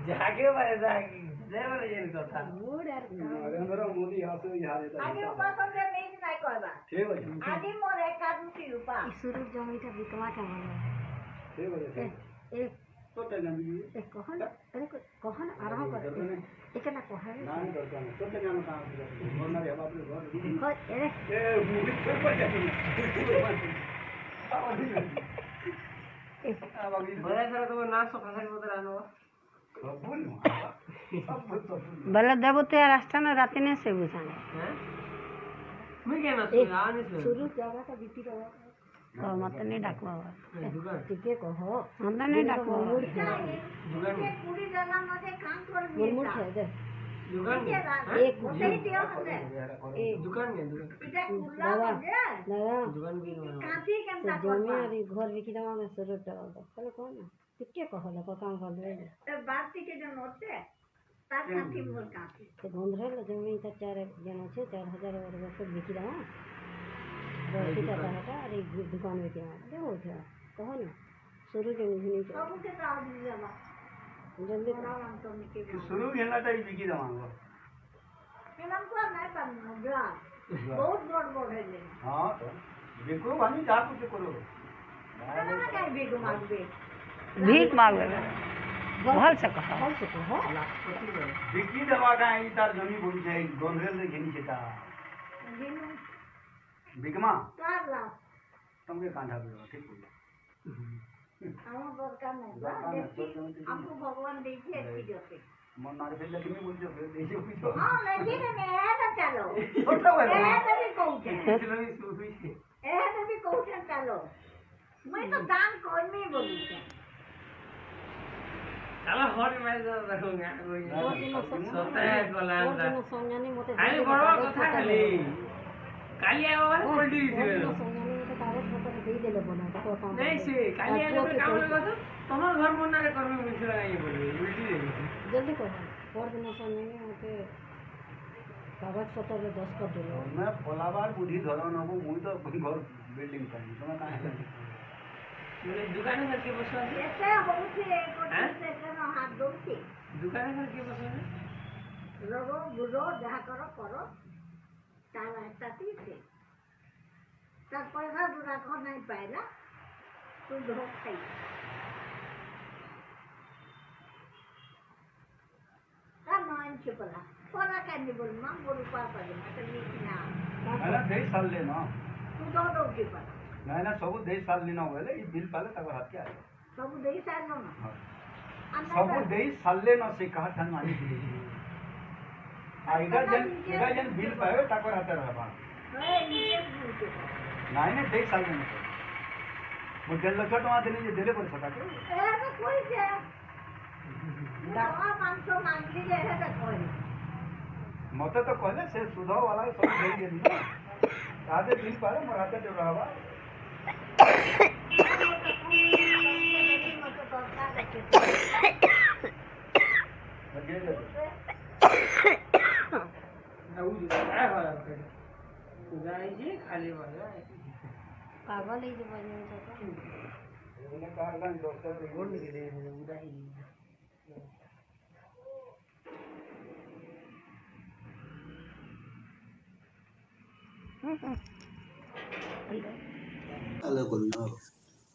जाके बारे जाके जय बारे ये कथा नरेंद्र मोदी हाथ यहाँ देता आगे ऊपर से नहीं नहीं करबा ठीक है आदि मोर एक दूसरी रूपा शुरू जमीटा बिकवा के मन ठीक है एक तो टेंशन भी एक कहन अरे कहन आराम कर एक ना कहन ना नहीं करता हूं तो टेंशन में काम करता हूं ना रे बाप रे घर हो अरे ए मुझे तो पर जाती अब अभी बड़ा सारा तो ना सो फसल बदल आनो कबूल सब भले देबो ते रास्ता न रात ने से बुझाने हैं मैं क्या ना सुन आने से शुरू जगह का बीती रहा तो मत नहीं डाकवा दुकान ठीके कहो हम नहीं डाकवा दुकान ये पूरी जगह में काम कर मुरमुर है दे दुकान एक नहीं दियो हमने एक दुकान में दुकान इधर खुला हो गया लगा दुकान भी काफी से केमता जमी और घर बिकी दवा में शुरू टल दे चलो कौन ठीके कहो लो काम कर दे तो बात के जो नोटे तार काफी मोर काफी तो गंधरे लो जमी तो 4 जन छे 4,000 और बस बिकी दवा रोटी का है अरे दुकान में क्या देखो क्या कहो ना शुरू जमी नहीं तो सब के साथ जमा जल्दी ना हम तो निके शुरू घेला टाइप बिकी दवांगो हम को नहीं करना ब्रा बहुत बड़ है ले हां तो देखो भानी जा कुछ करो ना क्या बेगो मांगे भीख मांगे भल से कहा कौन से कहो बिकी दवा का ई तार जमी बोली जाए गोंधरेल से घेनी छेता बिकमा तार ला तुमके कांधा पे ठीक हो हम दरकार नहीं हमको भगवान देखिए अच्छी जोते मन नारे फिर लगी नहीं बोलते फिर देखिए कुछ हां नहीं नहीं है ना चलो छोटा ए है तभी कहूँ चलो भी सुई से ए तभी कहूँ चलो मैं तो दान कोई नहीं बोली चलो हर में जा रखूंगा कोई सोता है गोलाम दा सोनियानी मते खाली बड़वा कथा खाली काली आवा वाला पलटी दिसे सोनियानी मते कागज पत्र दे देले बना तो काम नहीं से काली आवा तो काम लगा तो तमर घर मन ना कर में मिल रहा ये बोल उल्टी दे जल्दी करो और दिन सोनियानी मते कागज पत्र में 10 कर देलो मैं फलाबार बुद्धि धरो न को मुई तो घर बिल्डिंग करनी तुम्हें कहां है मेरे दुकान में के बसवा ऐसे बहुत ही एक से करना हाथ दोती दुकान में के बसवा रोगो बुझो जहाँ करो ताला ताती से तब पैसा दूरा को नहीं पाएला तू धो खाई तब मान चुपला पोरा करनी बोल मां बोल पार पर मतलब नहीं ना अरे 2 साल लेना तू दो के पर नहीं ना सब 2 साल लेना होले ई बिल पाले तक हाथ क्या है सब दे साल ना सब 2 साल लेना से कहा था मानी की आइगा जन बिल पावे तक हाथ रहबा है ये बोलते नहीं नहीं 2 साल में मुझे लगा तो आदमी जे देले पर सका के ए तो कोई से दवा 500 मांग लीजिए है तो कोई मते तो कहले से सुधा वाला सब दे देनी ना आधे बिल पाले मराते जो रहबा जाई जी खाली वाला कागज ले जे बजे तो अलग बोलना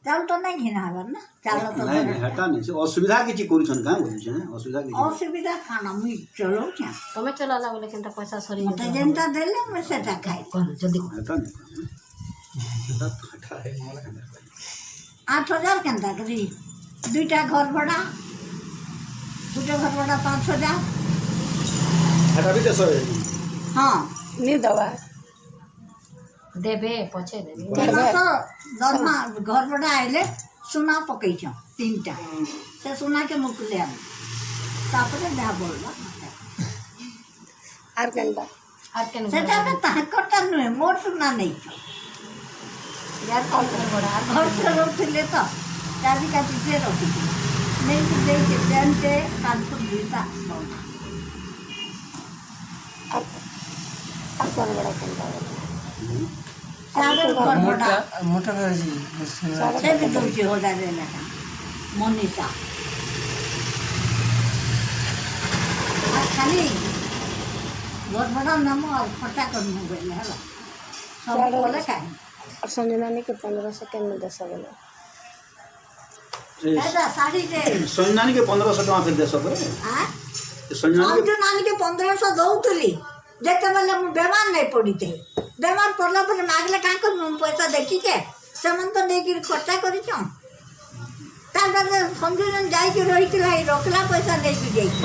ଚାଉଳ ତ ନାଇଁ ଘିନା ହବାର ନା ଚାଉଳ ତ ନାଇଁ ନାଇଁ ହେଟା ନାଇଁ ସେ ଅସୁବିଧା କିଛି କରୁଛନ୍ କାଁ କରୁଛେ ଅସୁବିଧା କିଛି ଅସୁବିଧା କାଣ ମୁଇଁ ଚଲଉଛେ ତମେ ଚଲାଲା ବୋଲେ କେନ୍ତା ପଇସା ସରି ମତେ ଯେନ୍ତା ଦେଲେ ମୁଇଁ ସେଟା ଖାଇ କହ ଜଲ୍ଦି କହ ହେଟା ନାଇଁ ହେଟା ହେ मला କେନ୍ତା 8,000 କେନ୍ତା କରି ଦୁଇଟା ଘର ଭଡ଼ା ଗୋଟେ ଘର ଭଡ଼ା 5,000 ହେଟା ବି ଦେଶ ହଁ ନି ଦବା ଦେବେ ପଛେ ଦେବେ ଏ ମାସ ଦରମା ଘର ଭଡ଼ା ଆଇଲେ ସୁନା ପକେଇଛ 3ଟା ସେ ସୁନାକେ ମୁକୁଲେ ଆମେ ତାପରେ ଯାହା ବୋଲବା ଆର୍ କେନ୍ତା আর কেন ସେଟା ଆମେ ତାଙ୍କରଟା ନୁହେଁ ମୋର ସୁନା ନେଇଛ यार कौन कर बड़ा আর ଘର ଚଲଉଥିଲେ ତ ଚାବି କାଟି ସେ ରଖିଥିଲେ ନେଇକି ଦେଇଛି ପ୍ୟାଣ୍ଟେ କାନପୁର ଦୁଇଟା ଆର୍ କଣ ବଡ଼ କେନ୍ତା ସାଡେ ଘର ଭଡ଼ା मोटा करायची ସେ ବି ଦଉଛି 1,000 ଲେଖା ମନୀଷା ଆଉ ଖାଲି ଘର ଭଡ଼ା ନାମ ଆଉ ଖର୍ଚ୍ଚା କରିନୁ ବୋଇଲେ ହେଲା ସବୁ କଲେ କାହିଁ আর সঞ্জয় নানি কে 1500 কেন দেশ বলে ଏଇଟା ଶାଢ଼ୀଟେ ସୈନ୍ୟାନୀ के 1500 ଟଙ୍କା ଫେର ଦେଶ ପରେ ସୈନ୍ୟାନୀ ଅର୍ଜୁନ ନାନୀକେ 1,500 ଦଉଥିଲି ଯେତେବେଳେ ମୁଁ ବେମାର ନାଇଁ ପଡ଼ିଥାଏ ବେମାର ପଡ଼ିଲା ପରେ ମାଗିଲେ କାଁ କରିବି ମୁଁ ପଇସା ଦେଖିଛେ ସେମାନେ ତ ନେଇକିରି ଖର୍ଚ୍ଚା କରିଛନ୍ ତାପରେ ସଞ୍ଜୁଜନ ଯାଇକି ରହିଥିଲା ଏଇ ରଖିଲା ପଇସା ନେଇକି ଯାଇଛି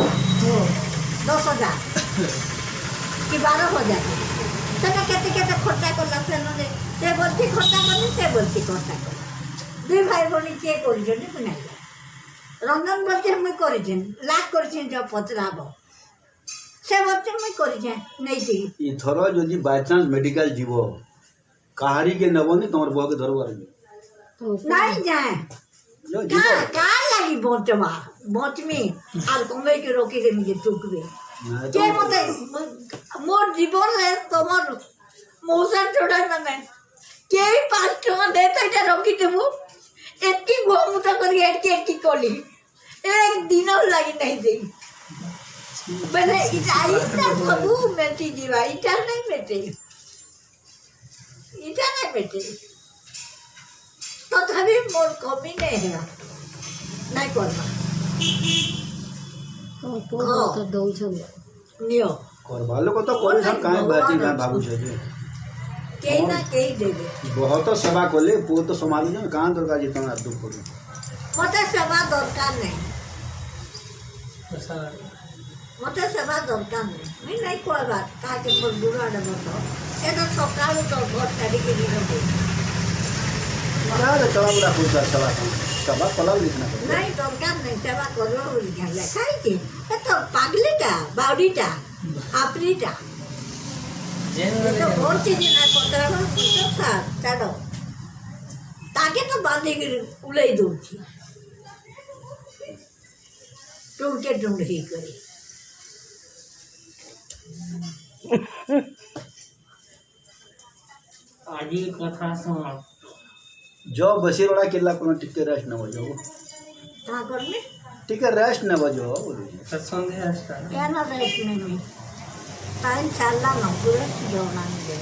10,000 କି 12,000 ସେଟା କେତେ କେତେ ଖର୍ଚ୍ଚା କଲା ସେମାନେ ସେ ବଲ୍କି ଖର୍ଚ୍ଚା କଲି ସେ ବଲ୍କି ଖର୍ଚ୍ଚା କଲି ଦୁଇ ଭାଇ ଭଉଣୀ କିଏ କରିଛନ୍ତି କି ନାହିଁ ରଞ୍ଜନ ବଲ୍କି ମୁଇଁ କରିଛେଁ ଲାଖ କରିଛେଁ ଯ ପଚରାବ ସେ ବଲ୍କି ମୁଇଁ କରିଛେଁ ନେଇଥିଲି ଇଥର ଯଦି ବାଇଚାନ୍ସ ମେଡିକାଲ ଯିବ କାହାରି କେ ନେବନି ତମର ବୁଆକେ ଧରବାର ନାଇଁ ଯାଏ କା ଲାଗି ବଞ୍ଚବା ବଞ୍ଚମି ଆଉ କମେଇକି ରଖିଦେମି ଯେ ଚୁକବେ କେ ମତେ ମୋର୍ ଜୀବନରେ ତମର ମଉସା ଚୋଡ଼ାଇ ମାନେ କେହି 5 ଟଙ୍କା ଦେ ତ ଏଇଟା ରଖିଥିବୁ ଏତିକି ଗୋମୁତ କରି ଏତିକି କଲି ଏକ ଦିନ ଲାଗି ନାହିଁ ଦେଇ ବେଲେ ଇଟା ସବୁ ମେଟି ଯିବା ଇଟା ନାଇଁ ମେଟେ ତଥାପି ମୋର୍ କମି ନାଇଁ ହେଲା ନାଇଁ କରବା तो दौछन ନିଅ କରବା ଲୋକ ତ କରୁଛନ୍ କାହିଁ ବାଚି କାହିଁ ଭାବୁଛ ଯେ କେହି ନା କେହି ଦେବେ ବହୁତ ସେବା କଲେ ପୁଅ ତ ସମାଜୁଛନ୍ କାଁ ଦରକାର ଯେ ତମେ ଦୁଃଖ କରୁ ମତେ ସେବା ଦରକାର ନାହିଁ ମତେ ସେବା ଦରକାର ନାହିଁ ମୁଇଁ ନାଇଁ କହିବା କାହାକେ ମୋର ଦୂରଆଡ଼େ ବସ ଏଟା ସକାଳୁ ତ ଘର ଛାଡ଼ିକି ରଖେ ଚଳାବୁଡ଼ା କରୁଛ ସେବା ସେବା କଲା ଲିଖନା କର ନାଇଁ ଦରକାର ନାହିଁ ସେବା କରିବା ବୋଲି କହିଲେ କାହିଁକି ଏ ତ ପାଗଲିଟା ବାଉଡ଼ିଟା ଆପରିଟା ଏ ତ ଭୋଟ ଚିହ୍ନା ପତ୍ର ଛାଡ଼ ତାକେ ତ ବାନ୍ଧିକିରି ଉଲେଇ ଦଉଛି ଟୁଣ୍ଡକେ ଟୁଣ୍ଡ ହେଇକରି आजी कथा समाप्त जो बसी रोड़ा किला कोनो टिके रेस्ट न बजो ତା କରିବି टिके रेस्ट न बजो बोलुଛି सन्ध्या स्टार्ट କେନ ରେଷ୍ଟ ନେମି ଟାଇମ୍ ଛାଡ଼ିଲା ନ ପୁରା ଜଣା ନେବେ